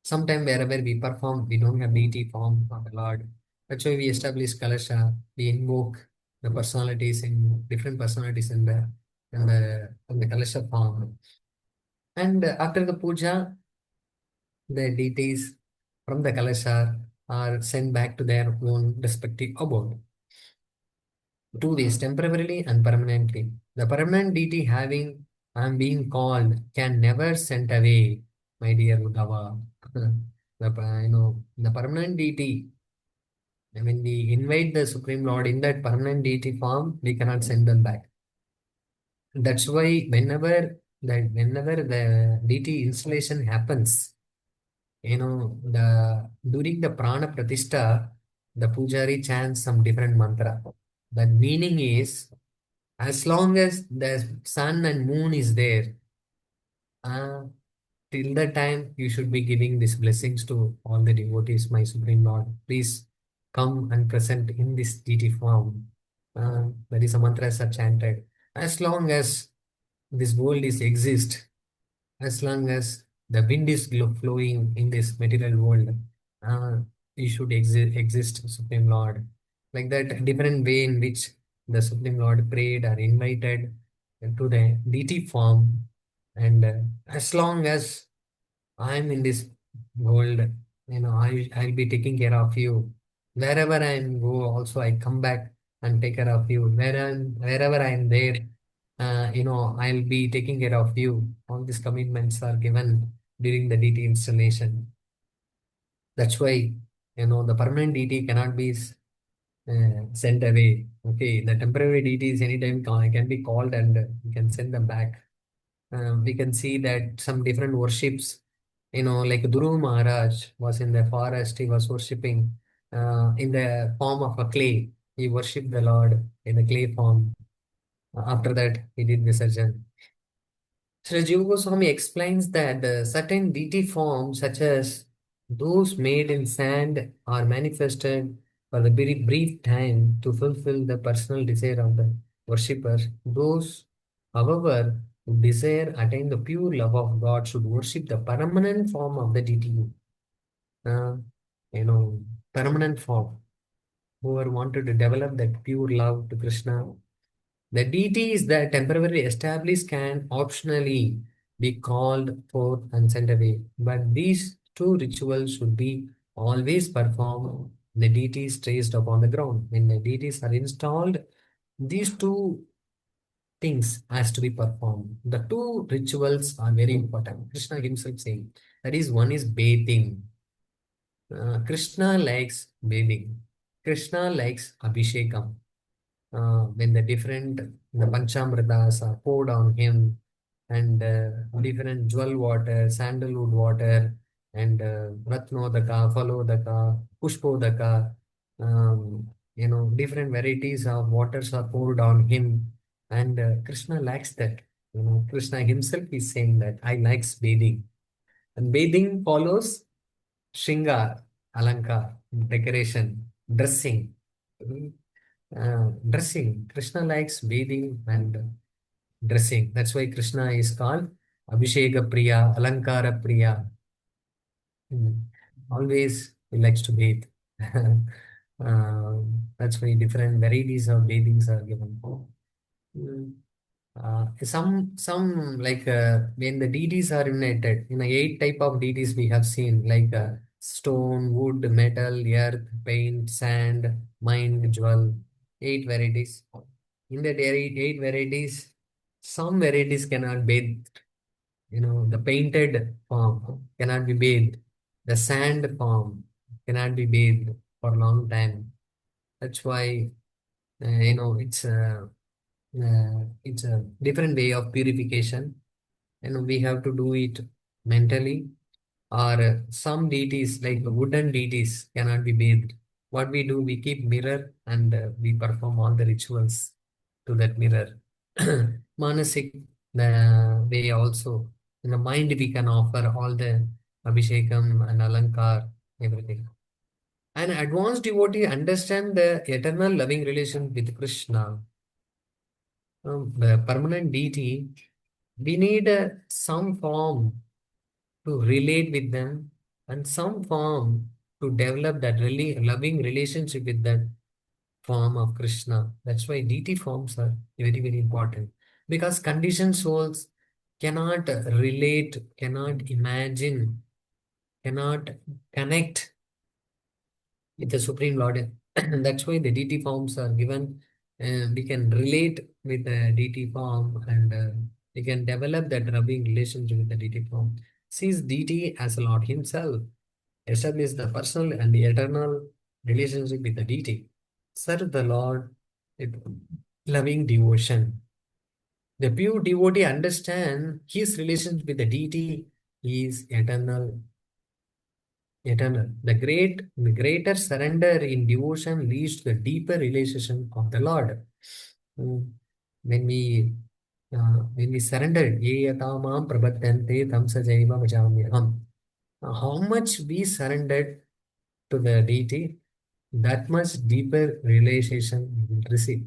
Sometimes wherever we perform, we don't have deity form of the Lord. That's why we establish Kalasha. We invoke the personalities in different personalities in the Kalasha form. And after the puja, the deities from the Kalasha are sent back to their own respective abode. Do this temporarily and permanently. The permanent deity having I am being called can never sent away, my dear Uddhava. The permanent deity, when we invite the Supreme Lord in that permanent deity form, we cannot send them back. That's why whenever the deity installation happens, the during the prana pratishtha, the pujari chants some different mantra. The meaning is As long as the sun and moon is there, uh, till the time you should be giving these blessings to all the devotees, my Supreme Lord. Please come and present in this deity form. That is a mantras are chanted. As long as this world is exist, as long as the wind is flowing in this material world, uh, you should exist, Supreme Lord. Like that, different way in which the Supreme Lord prayed or invited to the deity form. And as long as I'm in this world, I'll be taking care of you. Wherever I go, also I come back and take care of you. Wherever I'm there, I'll be taking care of you. All these commitments are given during the DT installation. That's why, the permanent DT cannot be sent away. Okay, the temporary DTs anytime can be called and you can send them back. We can see that some different worships, like Dhruv Maharaj was in the forest, he was worshipping in the form of a clay. He worshipped the Lord in the clay form. After that, he did Visarjan. Sri Jiva Goswami explains that the certain deity forms, such as those made in sand, are manifested for a very brief time to fulfill the personal desire of the worshipper. Those, however, who desire attain the pure love of God should worship the permanent form of the deity. Uh, you know, Permanent form. Whoever wanted to develop that pure love to Krishna, the deities that temporarily established can optionally be called forth and sent away. But these two rituals should be always performed. The deities traced upon the ground. When the deities are installed, these two things has to be performed. The two rituals are very important. Krishna himself saying that is one is bathing. Krishna likes bathing. Krishna likes abhishekam. When the Panchamritas are poured on him, and different jewel water, sandalwood water, and Ratnodaka, Phalodaka, Pushpodaka, different varieties of waters are poured on him, and Krishna likes that. Krishna himself is saying that I likes bathing, and bathing follows Shringar, Alankar, decoration, dressing. Dressing. Krishna likes bathing and dressing. That's why Krishna is called Abhisheka Priya, Alankara Priya. Mm. Always he likes to bathe. That's why different varieties of bathings are given. Mm. Some like when the deities are united, eight type of deities we have seen, like stone, wood, metal, earth, paint, sand, mind, jewel, eight varieties. In that eight varieties, some varieties cannot bathe. The painted form cannot be bathed. The sand form cannot be bathed for a long time. That's why it's a different way of purification. We have to do it mentally. Or some deities, like the wooden deities, cannot be bathed. What we do, we keep mirror and we perform all the rituals to that mirror. Manasik, the way also. In the mind, we can offer all the Abhishekam and Alankar, everything. An advanced devotee understand the eternal loving relation with Krishna, the permanent deity. We need some form to relate with them and some form to develop that really loving relationship with that form of Krishna. That's why deity forms are very, very important, because conditioned souls cannot relate, cannot imagine, cannot connect with the Supreme Lord. That's why the deity forms are given. We can relate with the deity form, and we can develop that loving relationship with the deity form. Sees deity as a Lord Himself, establish the personal and the eternal relationship with the deity. Serve the Lord with loving devotion. The pure devotee understand his relationship with the deity is eternal. The greater surrender in devotion leads to the deeper realization of the Lord. Mm. When we surrendered, ye yatamam prabadyante tam sajaiva bhajamyaham. How much we surrendered to the deity, that much deeper realization we will receive.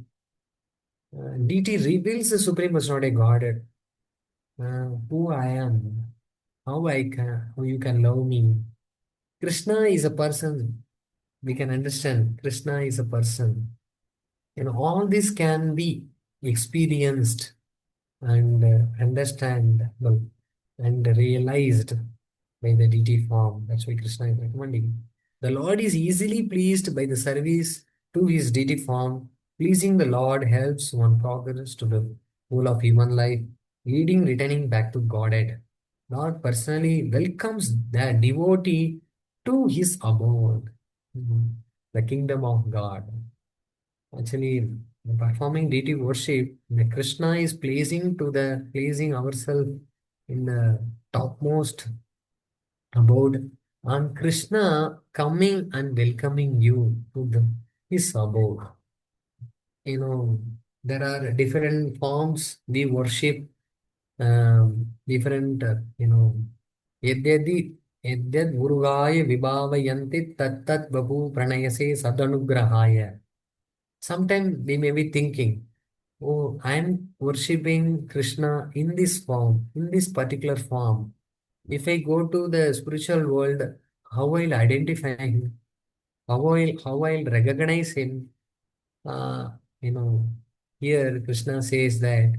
Deity reveals the Supreme Personality Godhead, who I am, how you can love me. Krishna is a person. We can understand Krishna is a person. All this can be experienced and understandable and realized by the deity form. That's why Krishna is recommending. The Lord is easily pleased by the service to his deity form. Pleasing the Lord helps one progress to the whole of human life, leading returning back to Godhead. Lord personally welcomes the devotee to his abode, the kingdom of God. Actually, performing deity worship, the Krishna is placing ourselves in the topmost abode, and Krishna coming and welcoming you to his abode. There are different forms we worship, different, यद्यदि यद्यद् गुरुवाय विभावयन्ति तत्तत् बभू प्रणयसे सदनुग्रहाय. Sometimes we may be thinking, oh, I'm worshipping Krishna in this form, in this particular form. If I go to the spiritual world, how I'll identify him, how I'll recognize him. Uh, you know, Here Krishna says that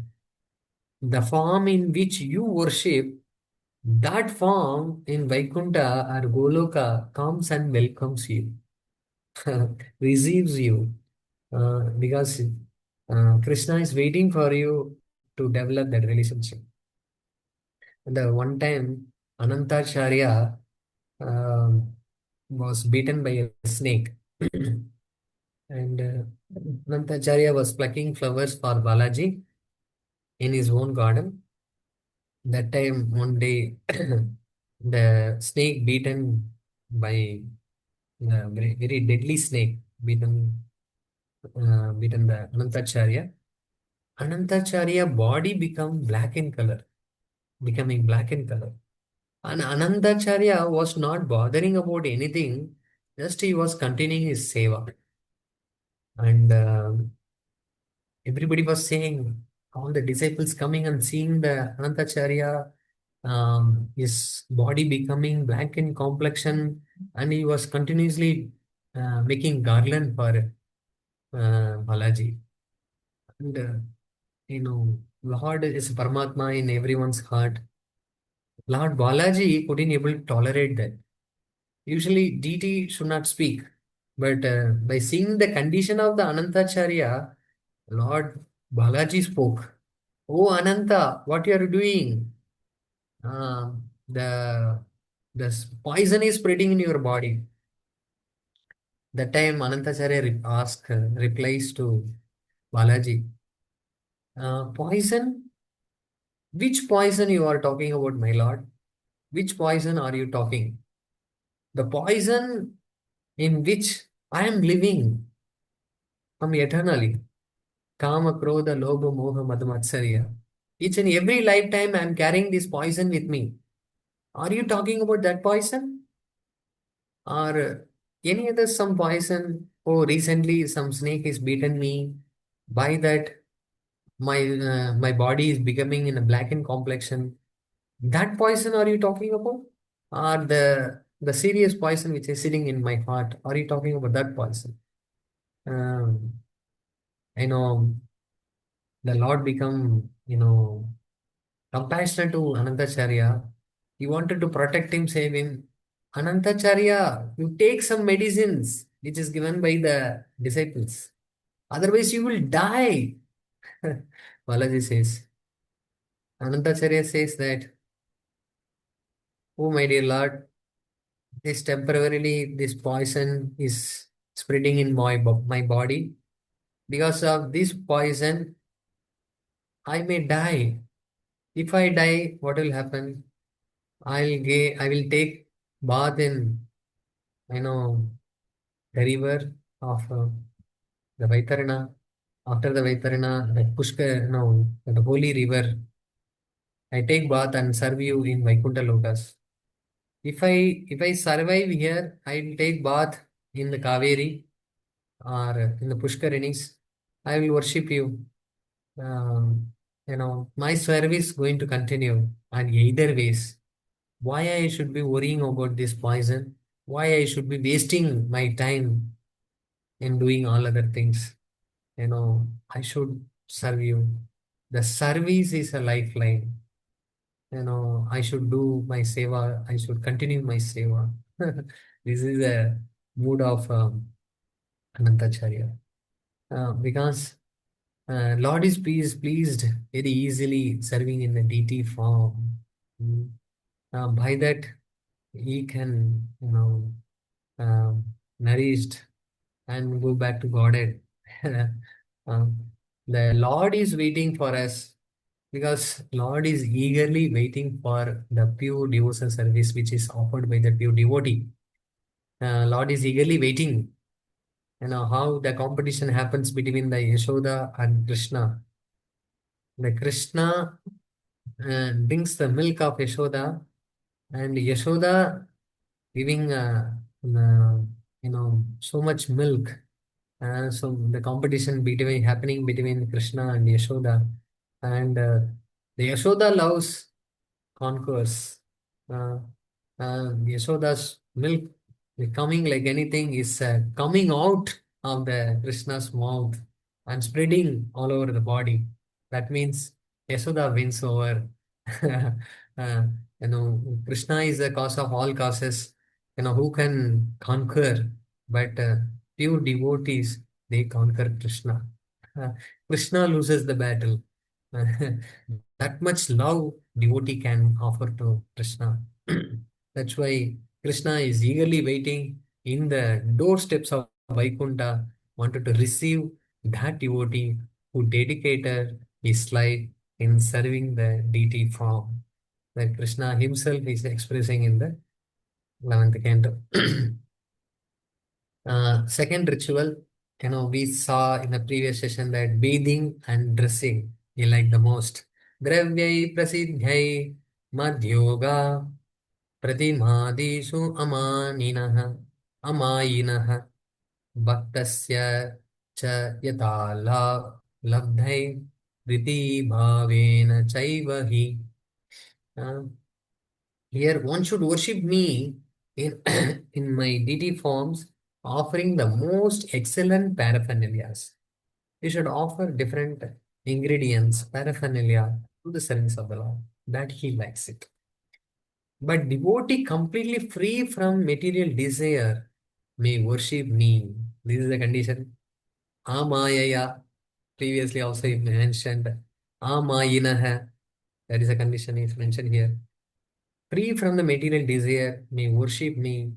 the form in which you worship, that form in Vaikuntha or Goloka comes and welcomes you, receives you, because Krishna is waiting for you to develop that relationship. The one time Anantacharya was beaten by a snake, and Anantacharya was plucking flowers for Balaji in his own garden. That time, one day, the snake beaten by a very, very deadly snake beaten the Anantacharya. Anantacharya body become black in color, becoming black in color. And Anantacharya was not bothering about anything, just he was continuing his seva. And everybody was saying, all the disciples coming and seeing the Anantacharya, his body becoming black in complexion, and he was continuously making garland for Balaji. And Lord is Paramatma in everyone's heart. Lord Balaji couldn't able to tolerate that. Usually, deity should not speak, but by seeing the condition of the Anantacharya, Lord Balaji spoke. Oh Ananta, what you are doing? Uh, the poison is spreading in your body. That time Anantacharya replies to Balaji, poison? Which poison you are talking about, my lord? Which poison are you talking? The poison in which I am living from eternally. Kama, Krodha, Lobha, Moha, Mada, Matsarya. Each and every lifetime I am carrying this poison with me. Are you talking about that poison? Or any other some poison? Oh, recently some snake is beaten me. By that, my body is becoming in a blackened complexion. That poison are you talking about? Or the serious poison which is sitting in my heart? Are you talking about that poison? Um, I know the Lord become, compassionate to Anantacharya. He wanted to protect him, save him. Anantacharya, you take some medicines which is given by the disciples. Otherwise, you will die. Balaji says. Anantacharya says that, oh my dear Lord, this poison is spreading in my body. Because of this poison, I may die. If I die, what will happen? I will take bath in, you know, the river of the Vaitarana. After the Vaitarana, that Pushkar, no, the holy river, I take bath and serve you in Vaikuntha lotus. If I survive here, I'll take bath in the Kaveri or in the Pushkarinis. I will worship you. Um, my service going to continue. And either ways, why I should be worrying about this poison? Why I should be wasting my time in doing all other things? I should serve you. The service is a lifeline. I should do my seva. I should continue my seva. This is a mood of Anantacharya. Because Lord is pleased very easily serving in the deity form. Mm. By that he can nourished and go back to Godhead. um, the Lord is waiting for us because Lord is eagerly waiting for the pure devotion service which is offered by the pure devotee. Lord is eagerly waiting. How the competition happens between the Yashoda and Krishna. The Krishna drinks the milk of Yashoda, and Yashoda giving so much milk. So the competition between happening between Krishna and Yashoda, and the Yashoda loves conquers. Uh, Yashoda's milk coming like anything is coming out of the Krishna's mouth and spreading all over the body. That means Yashoda wins over. uh, Krishna is the cause of all causes. Who can conquer? But pure devotees, they conquer Krishna. Uh, Krishna loses the battle. That much love devotee can offer to Krishna. That's why Krishna is eagerly waiting in the doorsteps of Vaikuntha, wanted to receive that devotee who dedicated his life in serving the deity form. That Krishna himself is expressing in the 11th canto. Second ritual, we saw in the previous session that bathing and dressing you like the most. Dravyai prasidhyai madhyoga प्रतिमादिषु अमानिनः अमायिनः भक्तस्य च यथा लब्धै प्रीतिभावेन चैव हि. Uh, Here one should worship me in, in my deity forms, offering the most excellent paraphernalias. You should offer different ingredients, paraphernalia to the service of the Lord, that he likes it. But devotee completely free from material desire may worship me. This is the condition. Amayaya. Previously also he mentioned. Amayinaha. That is a condition is mentioned here. Free from the material desire may worship me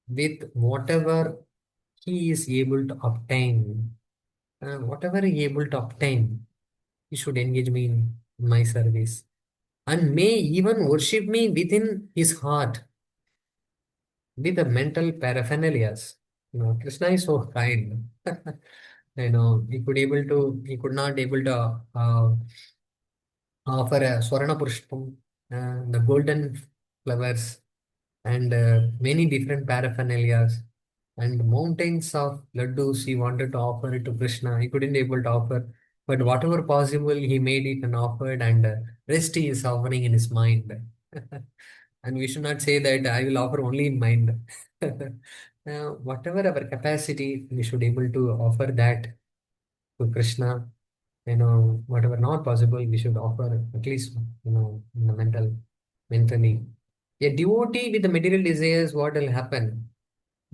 with whatever he is able to obtain. Whatever he is able to obtain, he should engage me in my service. And may even worship me within his heart with the mental paraphernalias. Krishna is so kind. He could not able to offer a Swarna Pushpam, the golden flowers, and many different paraphernalias, and mountains of laddus he wanted to offer it to Krishna. He couldn't able to offer, but whatever possible, he made it and offered, and rest he is offering in his mind. And we should not say that I will offer only in mind. Whatever our capacity, we should able to offer that to Krishna. Whatever not possible, we should offer at least, in the mentally. A devotee with the material desires, what will happen?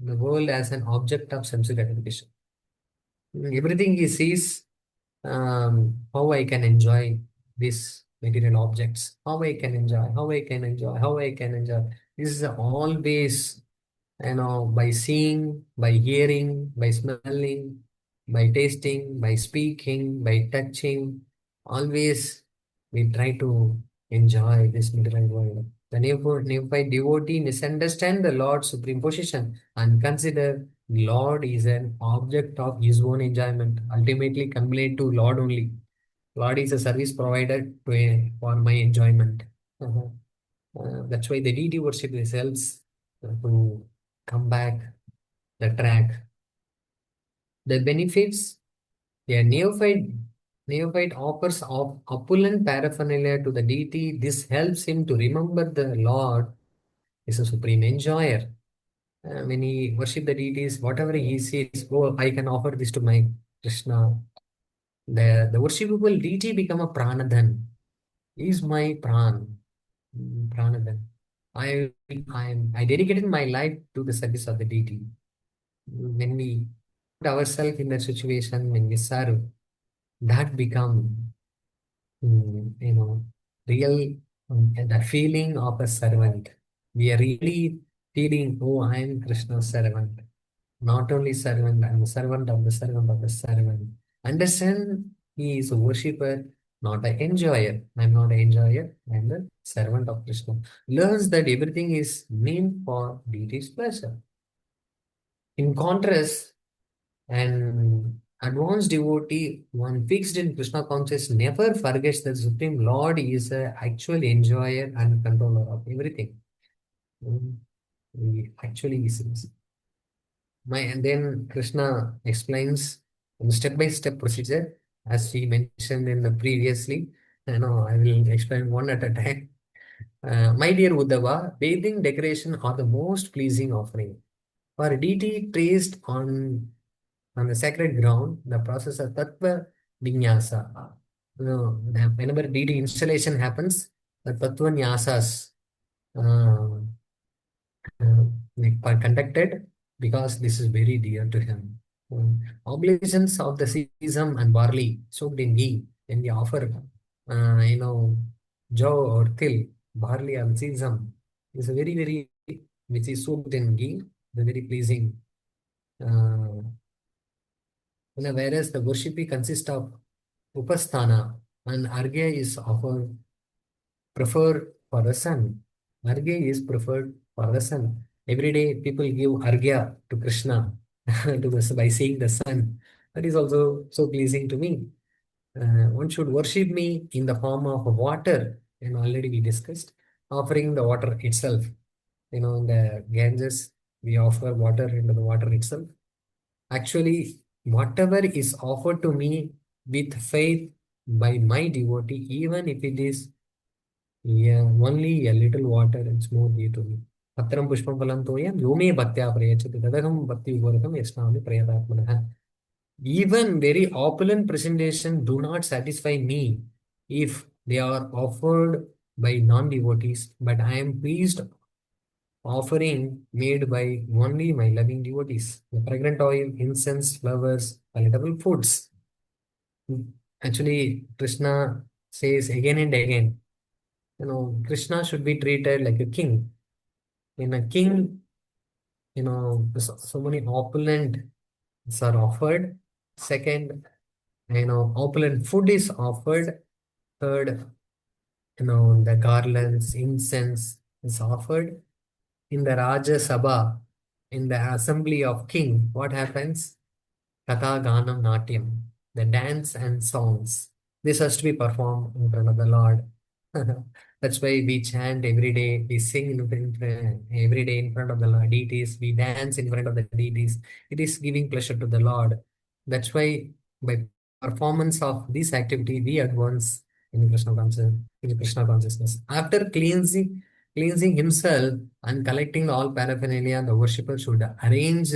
The world as an object of sense gratification. Everything he sees, how I can enjoy these material objects, how I can enjoy, how I can enjoy. This is always, by seeing, by hearing, by smelling, by tasting, by speaking, by touching, always we try to enjoy this material world. The nearby devotee misunderstand the Lord's supreme position and consider Lord is an object of his own enjoyment, ultimately complete to Lord only. Lord is a service provided for my enjoyment. Uh-huh. That's why the deity worship is helps to come back the track. The benefits, a neophyte offers of opulent paraphernalia to the deity. This helps him to remember the Lord is a supreme enjoyer. When he worship the deities, whatever he sees, oh, I can offer this to my Krishna. The worshipable deity become a pranadhan. He is my pranadhan. I dedicated my life to the service of the deity. When we put ourselves in that situation, when we serve, that become real, the feeling of a servant. We are really feeling, oh, I am Krishna's servant. Not only servant, I'm a servant of the servant of the servant. Understand, he is a worshipper, not an enjoyer. I'm not an enjoyer, I'm the servant of Krishna. Learns that everything is meant for deity's pleasure. In contrast, an advanced devotee, one fixed in Krishna consciousness, never forgets that Supreme Lord is an actual enjoyer and controller of everything. Mm, He actually is. And then Krishna explains step by step procedure, as we mentioned in the previously. I will explain one at a time. My dear Uddhava, bathing decoration are the most pleasing offering. For a deity placed on the sacred ground, the process of tattva vinyasa. Whenever deity installation happens, the tattva nyasas uh, are conducted because this is very dear to him. Oblations of the sesame and barley soaked in ghee, when we offer, uh, you know, jow or til, barley and sesame, is a very, which is soaked in ghee, the very pleasing. Uh, Whereas the worship consists of upasthana and argya is offered preferred for the sun. Argya is preferred for the sun. Every day people give argya to Krishna by seeing the sun. That is also so pleasing to me. One should worship me in the form of water, and already we discussed, offering the water itself. In the Ganges, we offer water into the water itself. Actually, whatever is offered to me with faith by my devotee, even if it is, yeah, only a little water, it's more dear to me. Patram pushpam phalam toyam yome bhaktya prayachati tadaham bhakti uparakam yasnami prayatatmanah. Even very opulent presentation do not satisfy me if they are offered by non-devotees, but I am pleased offering made by only my loving devotees. The fragrant oil, incense, flowers, palatable foods. Actually, Krishna says again and again, Krishna should be treated like a king. In a king, so many opulent are offered. Second, opulent food is offered. Third, the garlands, incense is offered. In the Raja Sabha, in the assembly of king, what happens? Katha Ganam Natyam, the dance and songs. This has to be performed in front of the Lord. That's why we chant every day, we sing every day in front of the Lord deities, we dance in front of the deities. It is giving pleasure to the Lord. That's why by performance of this activity, we advance in Krishna consciousness. After cleansing himself and collecting all paraphernalia, the worshipper should arrange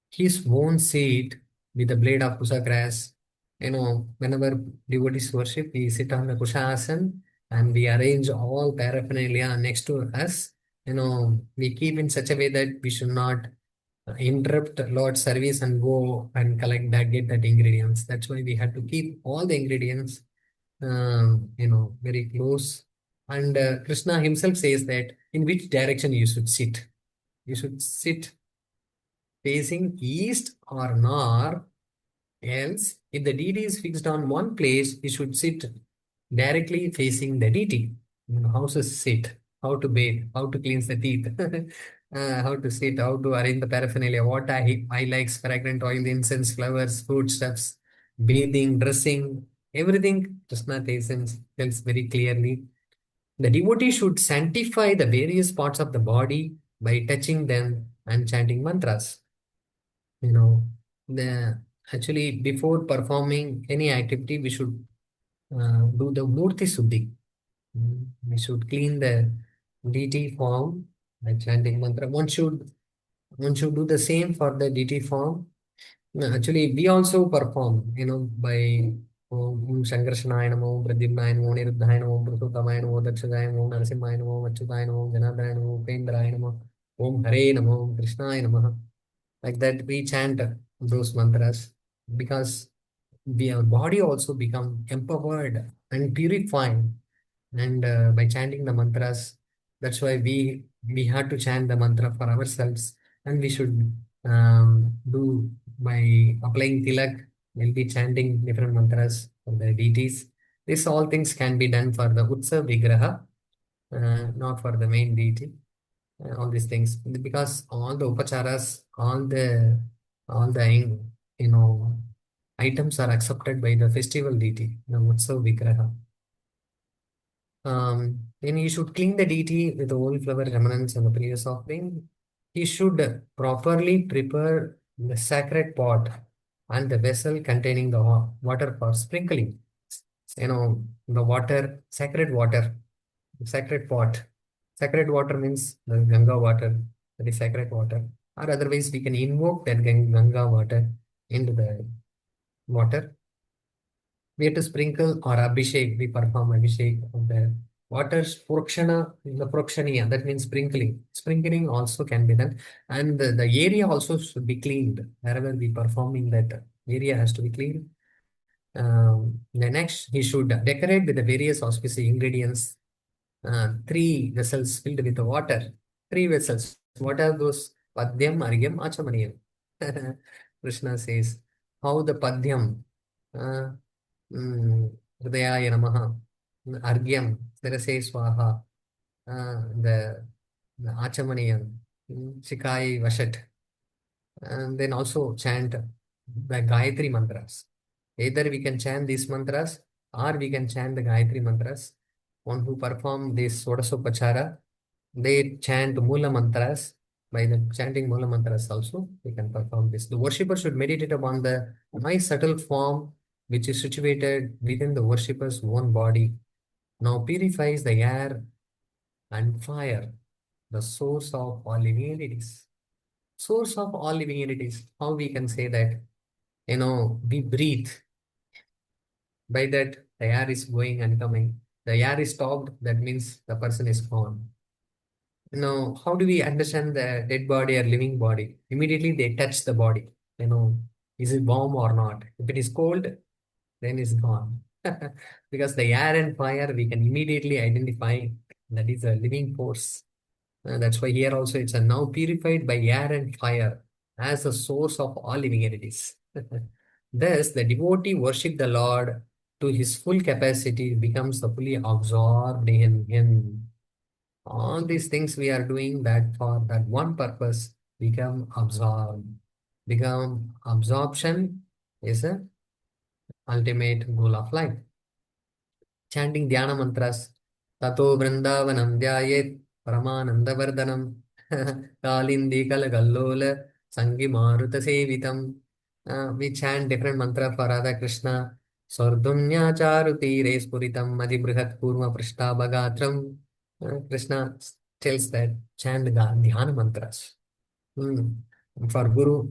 his own seat with a blade of kusa grass. Whenever devotees worship, we sit on the kusha asan and we arrange all paraphernalia next to us. We keep in such a way that we should not interrupt Lord's service and go and get that ingredients. That's why we had to keep all the ingredients, very close. And Krishna himself says that in which direction you should sit. You should sit facing east or north. Else, if the deity is fixed on one place, he should sit directly facing the deity. How to sit, how to bathe, how to cleanse the teeth. how to sit, how to arrange the paraphernalia, what I likes, fragrant oil, incense, flowers, foodstuffs, bathing, dressing, everything. Krishna tells very clearly. The devotee should sanctify the various parts of the body by touching them and chanting mantras. You know, the actually before performing any activity, we should do the murti suddhi. We should clean the deity form by chanting mantra. One should do the same for the deity form. No, actually, we also perform, by Om Shankarashanaya Namo, Pradyumnaya Namo, Niruddhaya Namo, Purushottamaya Namo, Dakshadaya Namo, Narasimhaya Namo, Achyutaya Namo, Janardaya Namo, Upendraya Namo, Om Hare Namo, Krishnaya Namo. Like that, we chant those mantras because our body also become empowered and purified, and by chanting the mantras, that's why we had to chant the mantra for ourselves, and we should do by applying tilak. We'll be chanting different mantras for the deities. These all things can be done for the utsav vigraha, not for the main deity. All these things, because all the upacharas, all the items are accepted by the festival deity, the utsav vigraha. Then he should clean the deity with the old flower remnants and the previous offering. He should properly prepare the sacred pot and the vessel containing the water for sprinkling. The water, sacred pot. Sacred water means the Ganga water, that is sacred water. Or otherwise, we can invoke that Ganga water into the water. We have to sprinkle or abhishek, we perform abhishek of the waters, prokshana, the prokshaniya, that means sprinkling. Sprinkling also can be done. And the area also should be cleaned. Wherever we performing that area has to be cleaned. The next, he should decorate with the various auspicious ingredients. Three vessels filled with water. Three vessels. What are those? Padhyam, Argyam, Achamaniyam. Krishna says, how the Padhyam. Uh, Hridayaya Namaha, Argyam, Sirase Swaha, the Achamaniyam, Shikai Vashat, and then also chant the Gayatri mantras. Either we can chant these mantras or we can chant the Gayatri mantras. One who perform this Sodasopachara, they chant Mula mantras. By the chanting Mula mantras also, we can perform this. The worshipper should meditate upon the nice subtle form which is situated within the worshipper's own body. Now purifies the air and fire, the source of all living entities. Source of all living entities. How we can say that? We breathe. By that, the air is going and coming. The air is stopped, that means the person is gone. How do we understand the dead body or living body? Immediately they touch the body. Is it warm or not? If it is cold, then it's gone. Because the air and fire, we can immediately identify that is a living force. That's why here also it's a now purified by air and fire as the source of all living entities. Thus, the devotee worship the Lord to his full capacity, becomes fully absorbed in him. All these things we are doing that for that one purpose, become absorbed. Become absorption is a ultimate goal of life. Chanting dhyana mantras. Tato vrindavanam dhyayet paramanandavardhanam kalindi kalagallola sangi maruta sevitam. We chant different mantra for Radha Krishna. Sardunya charutire spuritam madhibrihat kurma prishtabhagatram. Krishna tells that chant the dhyana mantras. Hmm. For Guru,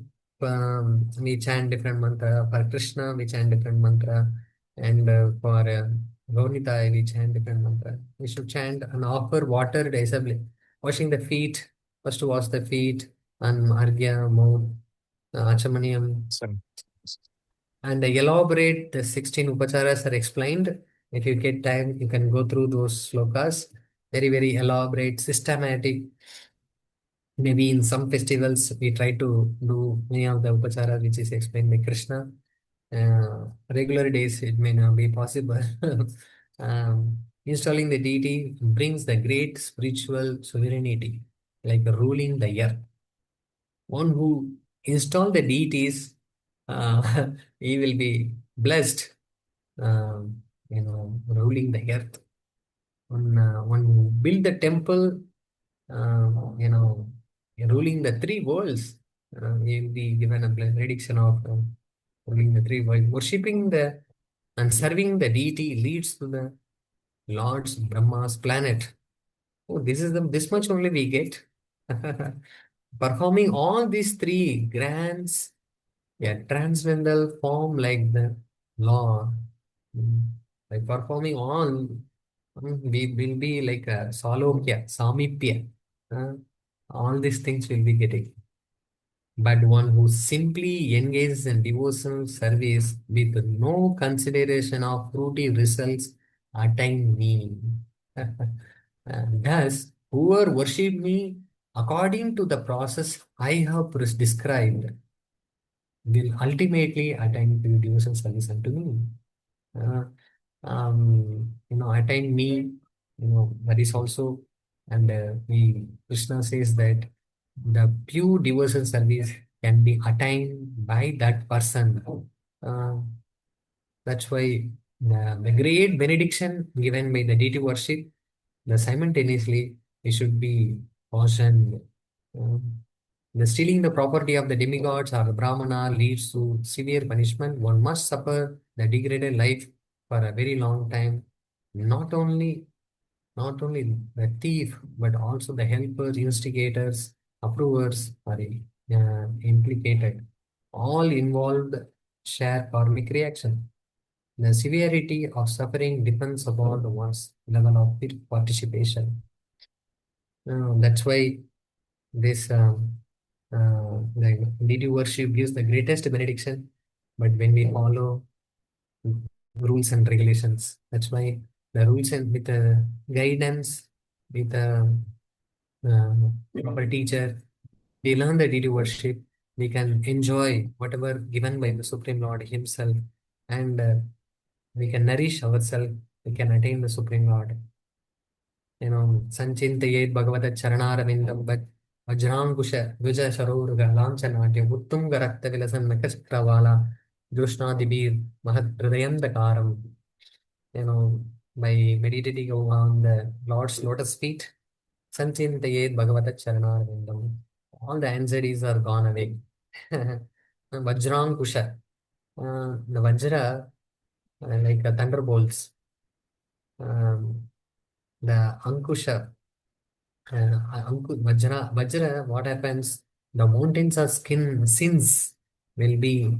we chant different mantra. For Krishna, we chant different mantra. And for Gaunita, we chant different mantra. We should chant and offer water daisably. Washing the feet, first to wash the feet, and Argya, Mouth, Achamaniyam. Sam. And elaborate the 16 upacharas are explained. If you get time, you can go through those slokas. Very, very elaborate, systematic. Maybe in some festivals, we try to do many of the upachara which is explained by Krishna. Regular days, it may not be possible. Installing the deity brings the great spiritual sovereignty. like ruling the earth. One who install the deities, he will be blessed, ruling the earth. One who build the temple, ruling the three worlds, he will be given a benediction of ruling the three worlds. Worshipping the and serving the deity leads to the Lord's Brahma's planet. Oh, this much only we get. Performing all these three grants, yeah, transcendental form like the law. Mm, By performing all, we will be like a Salokya, Samipya. Uh, all these things will be getting. But one who simply engages in devotional service with no consideration of fruity results attain me. Thus, whoever worship me according to the process I have described will ultimately attain to devotional service unto me. Uh, Attain me, that is also, and we Krishna says that the pure devotional service can be attained by that person. Uh, that's why the great benediction given by the deity worship, the simultaneously it should be cautioned. Um, the stealing the property of the demigods or the Brahmana leads to severe punishment. One must suffer the degraded life for a very long time. Not only not only the thief, but also the helpers, instigators, approvers are implicated. All involved share karmic reaction. The severity of suffering depends upon one's level of participation. That's why this like deity worship gives the greatest benediction, but when we follow rules and regulations, that's why the rules and with the guidance, with the uh, proper teacher, we learn the deity worship. We can enjoy whatever given by the Supreme Lord Himself, and we can nourish ourselves. We can attain the Supreme Lord. Sanchintayet Bhagavata Charanaravindam Vajrankusha Vija Sharoruga Lanchanatya Uttunga Rakta Vilasan Nakachakravala Joshnadibir Mahat Hridayandakaram. You know, by meditating on the Lord's lotus feet, Sanchintayet Bhagavata Charanaravindam. All the anxieties are gone away. Vajrankusha. The Vajra, like thunderbolts. Um, the Ankusha. Vajra, what happens? The mountains of sins will be,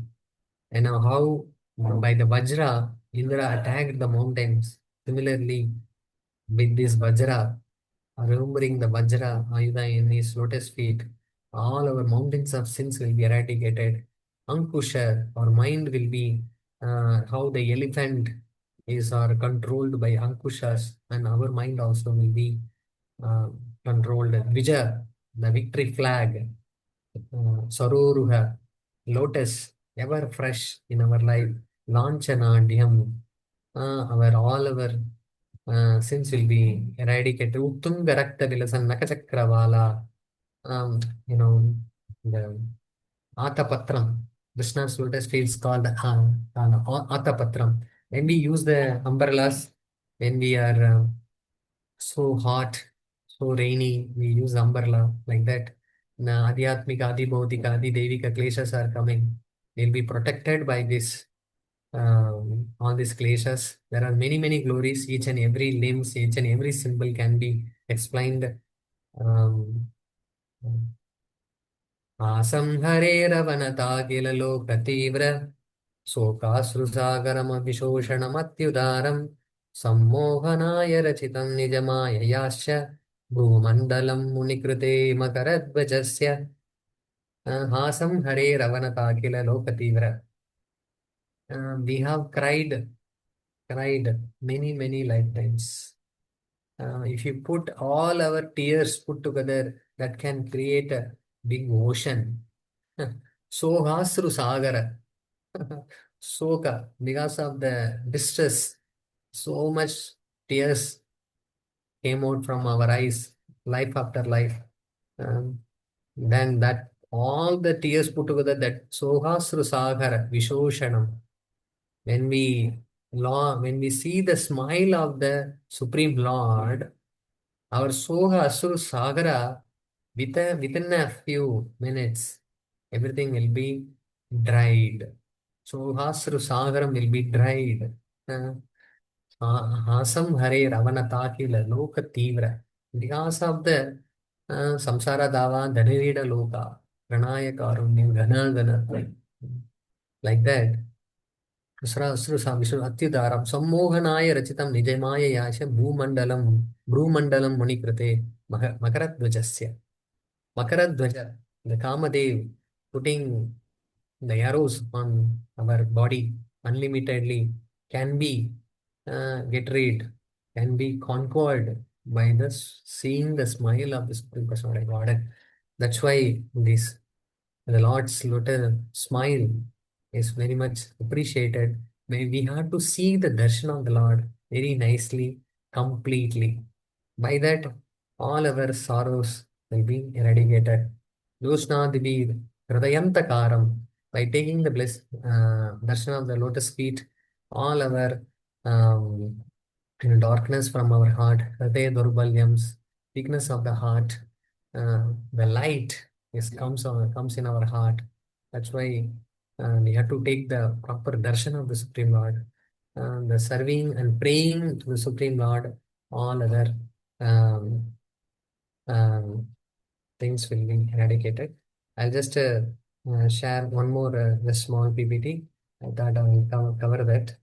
how by the Vajra, Indra attacked the mountains. Similarly, with this Vajra, remembering the Vajra Ayuda in his lotus feet, all our mountains of sins will be eradicated. Ankusha, our mind will be, how the elephant is controlled by Ankushas, and our mind also will be uh, controlled. Vijay, the victory flag, Saroruha, lotus, ever fresh in our life. Lanchanadhyam, all our sins will be eradicated. Uttunga Rakta Vilasan Nakachakravala, you know, the Atapatram. Krishna's lotus feels called Atapatram. When we use the umbrellas, when we are so hot, so rainy, we use umbrella like that. Na Adhyatmika, Adi Bhautika, Adi Devika kleshas are coming. We'll be protected by this, all these kleshas. There are many, many glories. Each and every limbs, each and every symbol can be explained. Um, आसंहरेरवनताखिललोकतीव्र शोकाश्रुसागरमभिशोषणमत्युदारम् सम्मोहनाय रचितं निजमाययाश्च भूमण्डलं मुनिकृते मकरध्वजस्य हासं हरेरवनताखिललोकतीव्र. We have cried many, many lifetimes. If you put all our tears put together, that can create a big ocean. Sohasru Sagara. Soka, because of the distress, so much tears came out from our eyes, life after life. Um, then that all the tears put together, that Sohasru Sagara Vishoshanam, when when we see the smile of the Supreme Lord, our Sohasru Sagara, within a few minutes, everything will be dried. Sohasru Sagaram will be dried. Uh, Hasam Hare Ravanataki Loka Tivra. Because of the Samsara Dava Dhanirida Loka, Pranaya Karunyam Gana Gana. Like that. Sra Atyudaram Sammohanaya Rachitam Nijamaya Yasha Bhumandalam Munikrate Makaradvajasya. Makaradvaja, the Kamadev, putting the arrows on our body unlimitedly can be get rid, can be conquered by seeing the smile of the Supreme Personality of God. That's why this the Lord's little smile is very much appreciated. We have to see the darshan of the Lord very nicely, completely. By that, all our sorrows will be eradicated. Dushnadibir, Hridayantakaram. By taking the darshan of the lotus feet, all our um, darkness from our heart, Hridaya Durbalyams, weakness of the heart, the light comes in our heart. That's why we have to take the proper darshan of the Supreme Lord. The serving and praying to the Supreme Lord, all other um, um, things will be eradicated. I'll just share one more the small PPT. I thought I will cover that.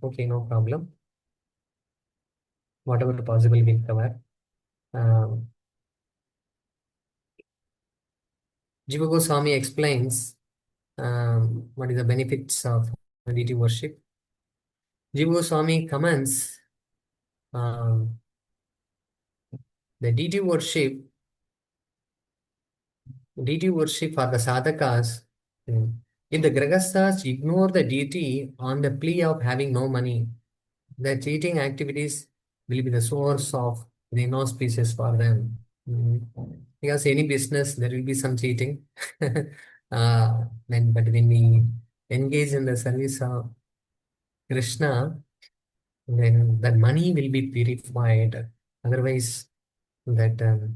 Okay, no problem. Whatever possible we'll cover. Um, Jiva Goswami explains what is the benefits of deity worship. Jiva Goswami comments um, the deity worship for the sadhakas. mm, If the grahasthas ignore the deity on the plea of having no money, the cheating activities will be the source of the inauspicious for them. Mm. Because any business, there will be some cheating. But when we engage in the service of Krishna, then that money will be purified. Otherwise, that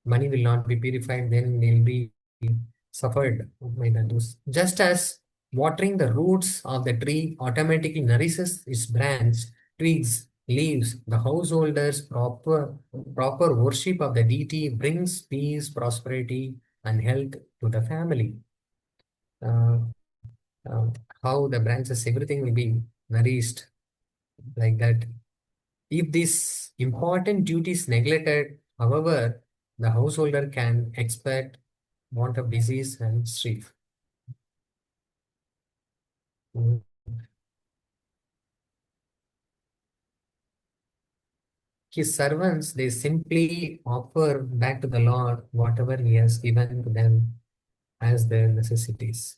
money will not be purified, then will be suffered by the dose. Just as watering the roots of the tree automatically nourishes its branch, twigs, leaves, the householder's proper worship of the deity brings peace, prosperity, and health to the family. Uh, uh, how the branches, everything will be nourished like that. If this important duty is neglected, however, the householder can expect want of disease and strife. Mm. His servants, they simply offer back to the Lord whatever he has given to them as their necessities.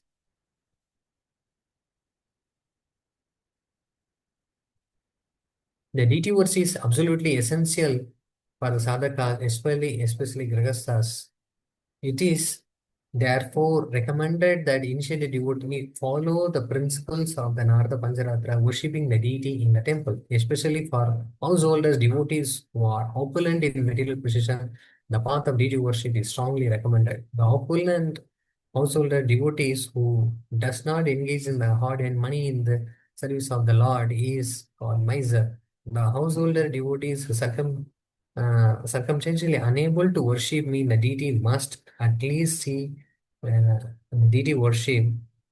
The deity worship is absolutely essential for the sadhaka, especially grihasthas. It is therefore recommended that initially devotee follow the principles of the Narada Pancaratra, worshipping the deity in the temple, especially for householders, devotees who are opulent in material possession. The path of deity worship is strongly recommended. The opulent householder devotees who does not engage in the hard earned money in the service of the Lord is called miser. The householder devotees who circumstantially unable to worship me, the deity must at least see deity worship.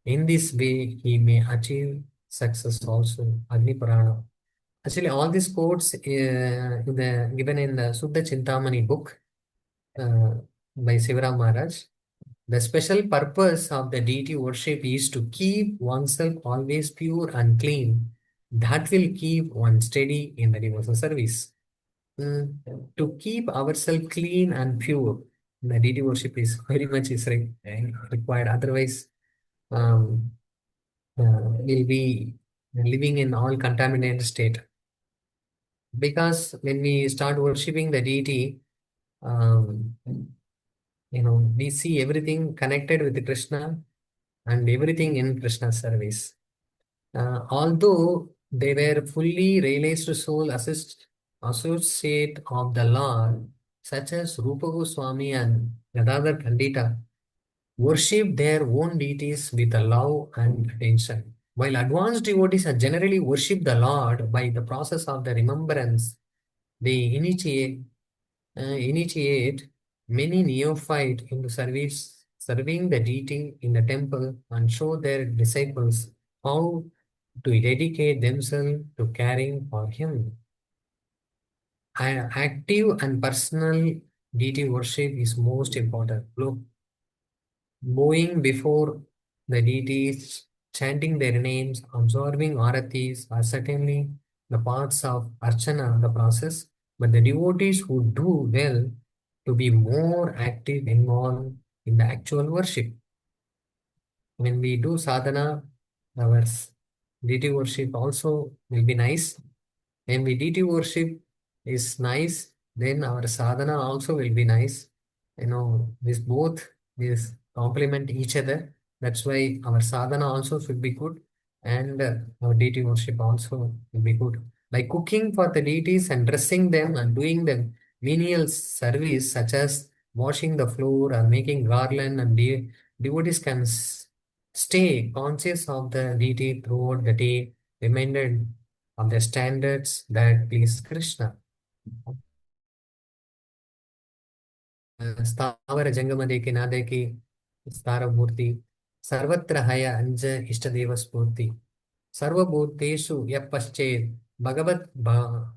In this way, he may achieve success also. Agni Purana. Actually, all these quotes given in the Suddha Chintamani book uh, by Sivaram Maharaj. The special purpose of the deity worship is to keep oneself always pure and clean. That will keep one steady in the devotional service. Mm, to keep ourselves clean and pure, the deity worship is very much required. Otherwise, um, we'll be living in all contaminated state. Because when we start worshipping the deity, Um, we see everything connected with Krishna and everything in Krishna's service. Although they were fully realized associate of the Lord, such as Rupa Goswami and Gadadhar Pandita, worship their own deities with a love and attention. While advanced devotees are generally worship the Lord by the process of the remembrance, they initiate many neophytes into serving the deity in the temple and show their disciples how to dedicate themselves to caring for him. Active and personal deity worship is most important. Look, bowing before the deities, chanting their names, observing aratis are certainly the parts of Archana, the process, but the devotees who do well to be more active involved in the actual worship. When we do sadhana, our deity worship also will be nice. When we deity worship is nice, then our sadhana also will be nice. This both is complement each other. That's why our sadhana also should be good, and our deity worship also will be good. By cooking for the deities and dressing them and doing the menial service such as washing the floor or making garland and devotees can stay conscious of the deity throughout the day, reminded of the standards that please Krishna. स्थावर जंगम देके ना देके स्तार मूर्ति सर्वत्र हय अंज इष्ट देव स्फूर्ति सर्वभूतेषु यः पश्चेत् भगवत्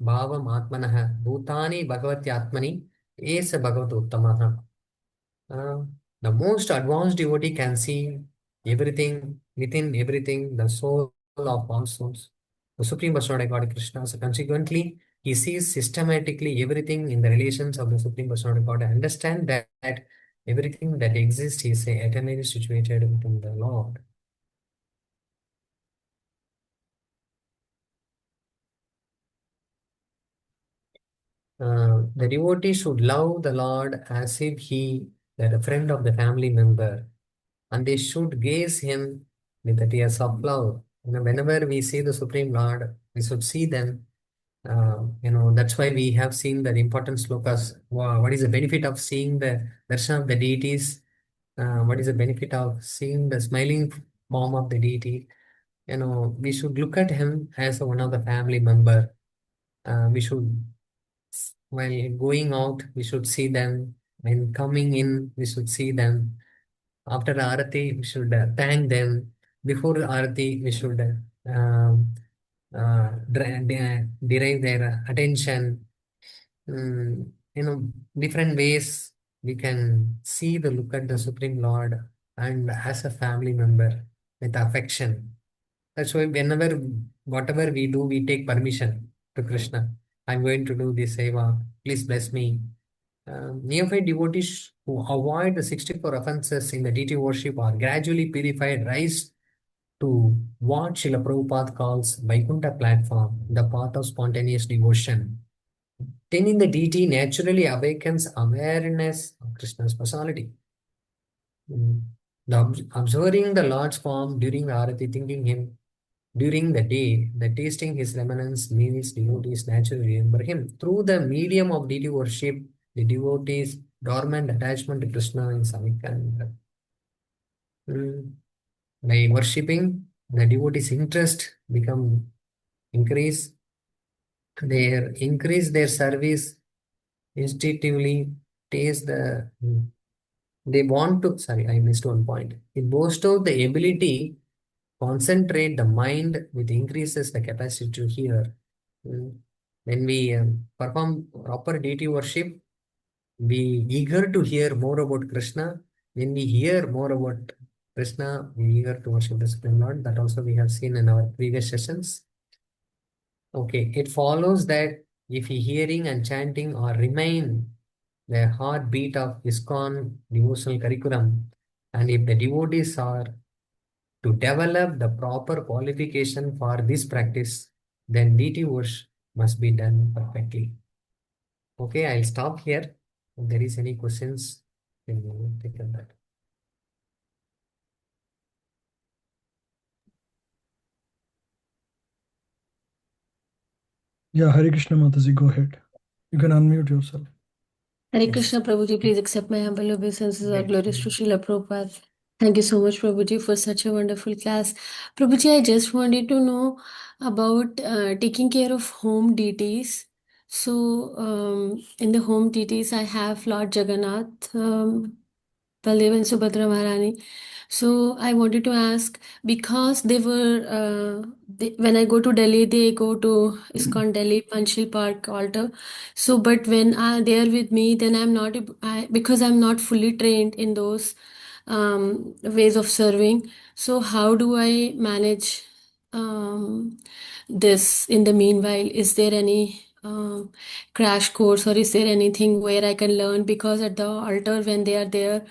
भावम् आत्मनः भूतानि भगवत्यात्मनि एष भगवतोत्तमः. Uh, the most advanced devotee can see everything within everything, the soul of all souls. The Supreme Personality God Krishna. So consequently, he sees systematically everything in the relations of the Supreme Personality God. Understand that everything that exists is eternally situated within the Lord. The devotee should love the Lord as if he were a friend of the family member, and they should gaze him with the tears of love. Whenever we see the Supreme Lord, we should see them. That's why we have seen the important slokas. What is the benefit of seeing the darshan of the deities? What is the benefit of seeing the smiling form of the deity? We should look at him as one of the family member. We should, while going out, we should see them. When coming in, we should see them. After the Arati, we should thank them. Before the Arati, we should derive their attention. Different ways we can see the look at the Supreme Lord and as a family member with affection. That's why whenever, whatever we do, we take permission to Krishna. I'm going to do this seva. Please bless me. Neophyte devotees who avoid the 64 offenses in the deity worship are gradually purified, rise to what Srila Prabhupada calls Vaikuntha platform, the path of spontaneous devotion. Tending the deity naturally awakens awareness of Krishna's personality. Observing the Lord's form during the Arati, thinking him during the day, the tasting his remnants meals devotees naturally remember him. Through the medium of deity worship, the devotees' dormant attachment to Krishna is awakened. By worshipping, the devotees' interest become increase. Increase their service instinctively. Taste the they want to. Sorry, I missed one point. It bestows the ability concentrate the mind, which increases the capacity to hear. Mm. When we perform proper deity worship, we eager to hear more about Krishna. When we hear more about Krishna, we eager to worship the Supreme Lord. That also we have seen in our previous sessions. Okay, it follows that if hearing and chanting are remain the heartbeat of ISKCON devotional curriculum, and if the devotees are to develop the proper qualification for this practice, then deity worship must be done perfectly. Okay, I'll stop here. If there is any questions, then we will take on that. Yeah, Hare Krishna Mataji, go ahead. You can unmute yourself. Hare Yes. Krishna Prabhuji, please accept my humble obeisances. All Great. glories to Srila Prabhupada. Thank you so much, Prabhuji, for such a wonderful class. Prabhuji, I just wanted to know about taking care of home deities. So, in the home deities, I have Lord Jagannath, Baldev and Subhadra Maharani. So I wanted to ask because they were when I go to Delhi, they go to ISKCON Delhi Panchil Park altar. So, but when they are with me, then I'm not because I'm not fully trained in those ways of serving. So how do I manage this in the meanwhile? Is there any crash course or is there anything where I can learn? Because at the altar when they are there,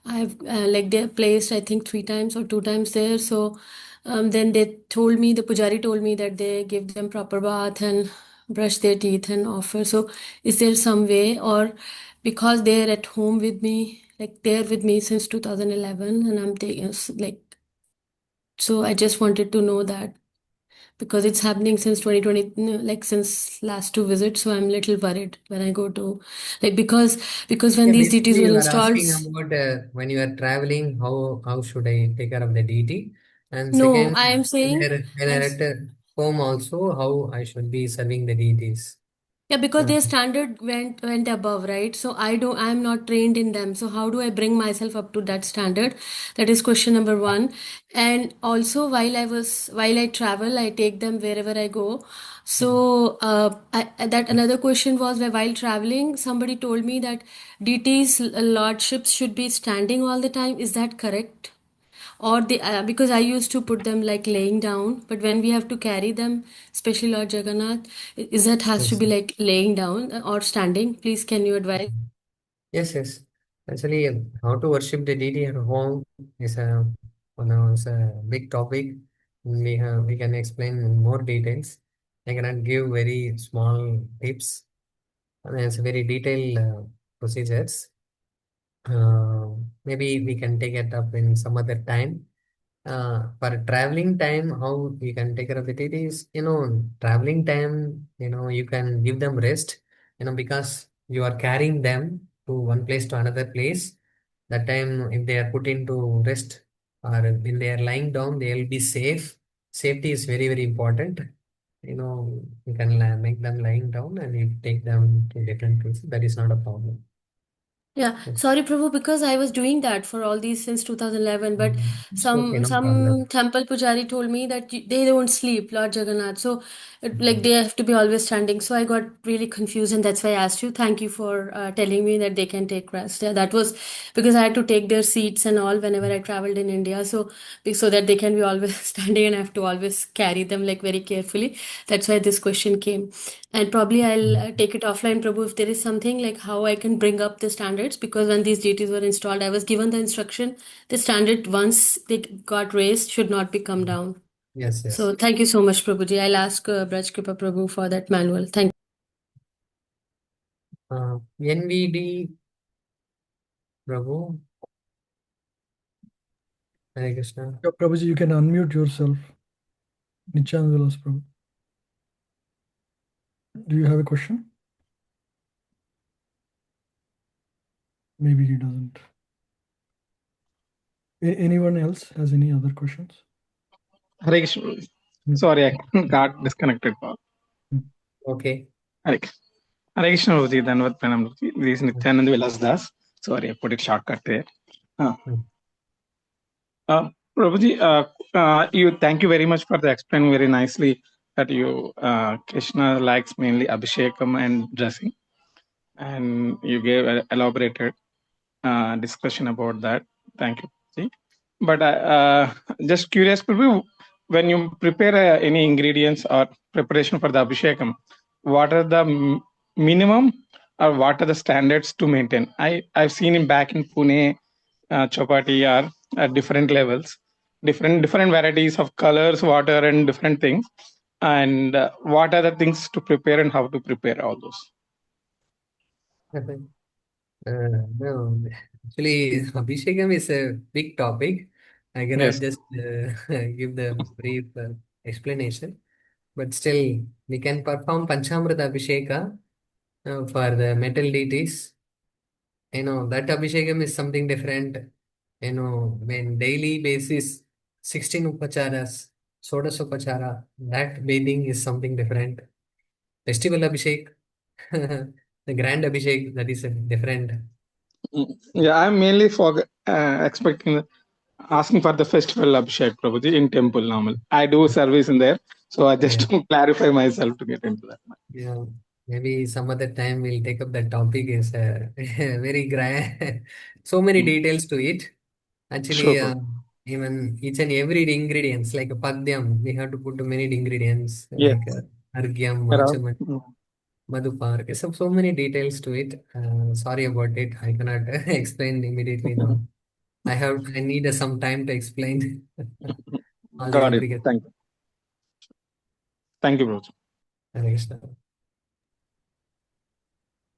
I've like they're placed I think 3 times or 2 times there. So then they told me, the pujari told me that they give them proper bath and brush their teeth and offer. So is there some way, or because they're at home with me, like they're with me since 2011 and I'm taking like, so I just wanted to know that because it's happening since 2020, no, like since last two visits, so I'm little worried when I go to, like, because when Yeah, these deities basically were you are installed. asking about when you are traveling, how should I take care of the deity? And No, second, I am when saying, when I I'm at home also, how I should be serving the deities. Yeah, because Uh, their standard went above, right? So I'm not trained in them. So how do I bring myself up to that standard? That is question number one. And also while I travel, I take them wherever I go. So that another question was where while traveling, somebody told me that DT's lordships should be standing all the time. Is that correct? Or they because I used to put them like laying down, but when we have to carry them, especially Lord Jagannath, is that has to yes. be like laying down or standing? Please, can you advise? Yes, yes. Actually, how to worship the deity at home is a is a big topic. We can explain in more details. I cannot give very small tips. I mean, it's very detailed procedures. Maybe we can take it up in some other time. For traveling time, how you can take care of it is, traveling time, you can give them rest, because you are carrying them to one place to another place. That time, if they are put into rest or when they are lying down, they will be safe. Safety is very, very important. You can make them lying down and you take them to different places. That is not a problem. Yeah, Yes. sorry, Prabhu, because I was doing that for all these since 2011. But It's okay, no some problem. temple pujari told me that they don't sleep, Lord Jagannath. So like Mhm. they have to be always standing. So I got really confused, and that's why I asked you. Thank you for telling me that they can take rest. Yeah, that was because I had to take their seats and all whenever I traveled in India. So that they can be always standing, and I have to always carry them like very carefully. That's why this question came. And probably I'll take it offline, Prabhu, if there is something like how I can bring up the standards. Because when these deities were installed, I was given the instruction the standard once they got raised should not be come down. Yes, yes. So thank you so much, Prabhuji. I'll ask Braj Kripa Prabhu for that manual. Thank NVD Prabhu, Hare Krishna. Yeah, Prabhuji, you can unmute yourself. Nityan Vilas Prabhu. Do you have a question? Maybe he doesn't. Anyone else has any other questions? Hare Krishna. Hmm. Sorry, I got disconnected. Hmm. Okay. Hare Krishna. Hare Krishna, Guruji. Dhanavad Pranam, Guruji. This is Nityanand Vilas Das. Sorry, I put it shortcut there. Uh, Hmm. Prabhuji, you thank you very much for the explain very nicely that you Krishna likes mainly Abhishekam and dressing, and you gave an elaborated discussion about that. Thank you, Prabhuji. But just curious, Prabhu, when you prepare any ingredients or preparation for the Abhishekam, what are the minimum or what are the standards to maintain? I've seen in back in Pune, chapati are at different levels, different varieties of colors, water, and different things. And what are the things to prepare and how to prepare all those? Okay. No, actually, Abhishekam is a big topic. I cannot Yes. just give the brief explanation, but still, we can perform Panchamrita Abhisheka for the metal deities. That Abhishekam is something different. When daily basis, 16 upacharas, Sodas upachara, that bathing is something different. Festival Abhishek, the grand Abhishek, that is different. Yeah, I'm mainly for expecting asking for the festival Abhishek Prabhuji in temple normal. I do service in there, so I just Yeah. to clarify myself to get into that. Yeah, maybe some other time we'll take up that topic. Is very grand, so many details to it. Sure, Actually, Prabhu. even each and every ingredients, like a padyam, we have to put many ingredients Yes. like argyam, There are, achaman, madhupar. So many details to it. Sorry about it. I cannot explain immediately now. I need some time to explain all the got it. intricacies. Thank you. Thank you, Prabhuji. Hare Krishna.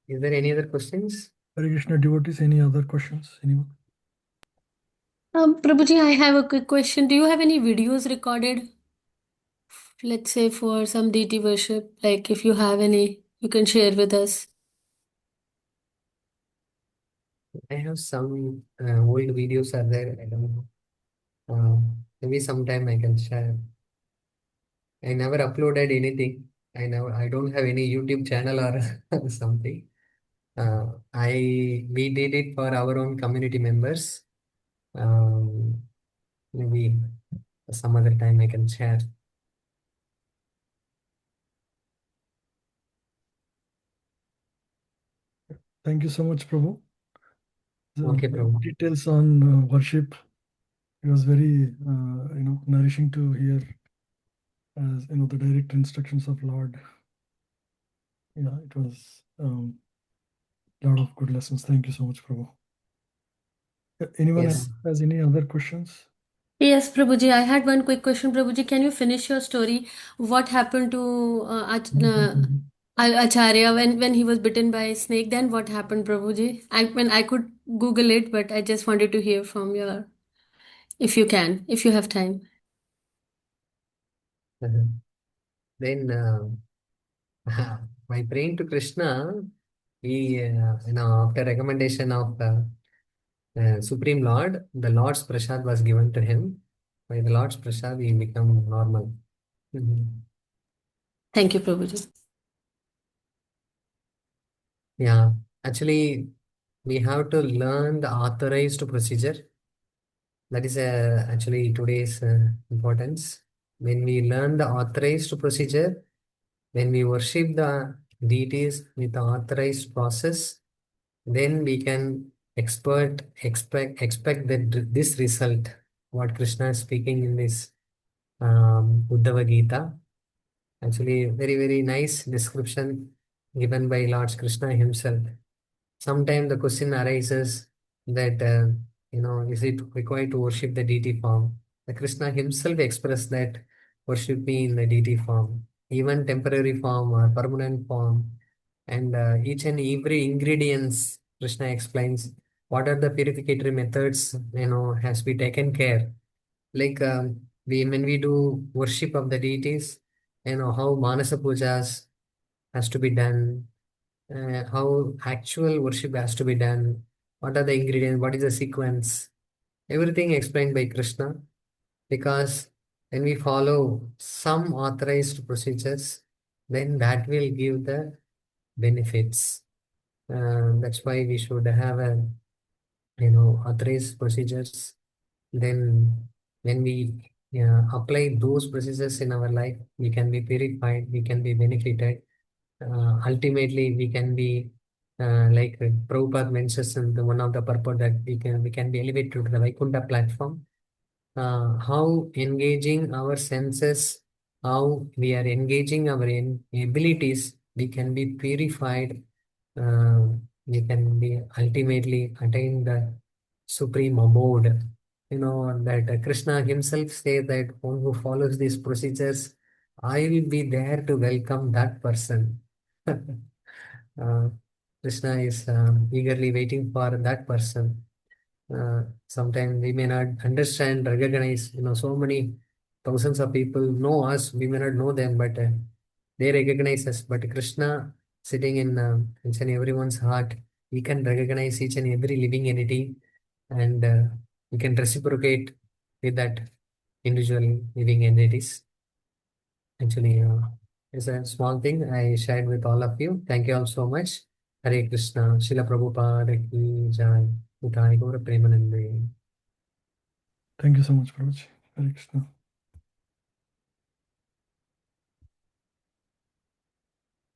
Is there any other questions? Hare Krishna devotees, any other questions? Anyone? Prabhuji, I have a quick question. Do you have any videos recorded, let's say for some deity worship? Like if you have any, you can share with us. I have some old videos are there. I don't know. Maybe sometime I can share. I never uploaded anything. I don't have any YouTube channel or something. We did it for our own community members. Um, Maybe some other time I can share. Thank you so much, Prabhu. Okay, The bro. details on worship. It was very, nourishing to hear, as the direct instructions of Lord. Yeah, it was a lot of good lessons. Thank you so much, Prabhu. Anyone else Yes. has any other questions? Yes, Prabhuji, I had one quick question. Prabhuji, can you finish your story? What happened to Acharya when he was bitten by a snake? Then what happened, Prabhuji? I could Google it, but I just wanted to hear from your, if you can, if you have time. Then by praying to Krishna, he, after recommendation of Supreme Lord, the Lord's Prasad was given to him. By the Lord's Prasad, he become normal. Mhm. Thank you, Prabhuji. Yeah, actually, we have to learn the authorized procedure. That is actually today's importance. When we learn the authorized procedure, when we worship the deities with the authorized process, then we can expect that this result, what Krishna is speaking in this Uddhava Gita. Actually, very, very nice description given by Lord Krishna himself. Sometimes the question arises that, is it required to worship the deity form? The Krishna himself expressed that worship me in the deity form, even temporary form or permanent form. And each and every ingredients, Krishna explains what are the purificatory methods, has been taken care. Like when we do worship of the deities, how Manasa pujas has to be done, how actual worship has to be done, what are the ingredients, what is the sequence, everything explained by Krishna. Because when we follow some authorized procedures, then that will give the benefits. That's why we should have a authorized procedures. Then when we apply those procedures in our life, we can be purified, we can be benefited. Ultimately we can be like Prabhupada mentions in the one of the purpose that we can be elevated to the Vaikuntha platform. How engaging our senses, how we are engaging our abilities, we can be purified. Uh, we can be ultimately attain the supreme abode. That Krishna himself says that one who follows these procedures, I will be there to welcome that person. uh, Krishna is eagerly waiting for that person. Sometimes we may not understand, recognize, so many thousands of people know us, we may not know them, but they recognize us. But Krishna sitting in each and everyone's heart, he can recognize each and every living entity, and he can reciprocate with that individual living entities. Actually, it's a small thing I shared with all of you. Thank you all so much. Hare Krishna, Srila Prabhupada ki jai, Nitai Gaura Premanande. Thank you so much, Prabhuji. Hare Krishna.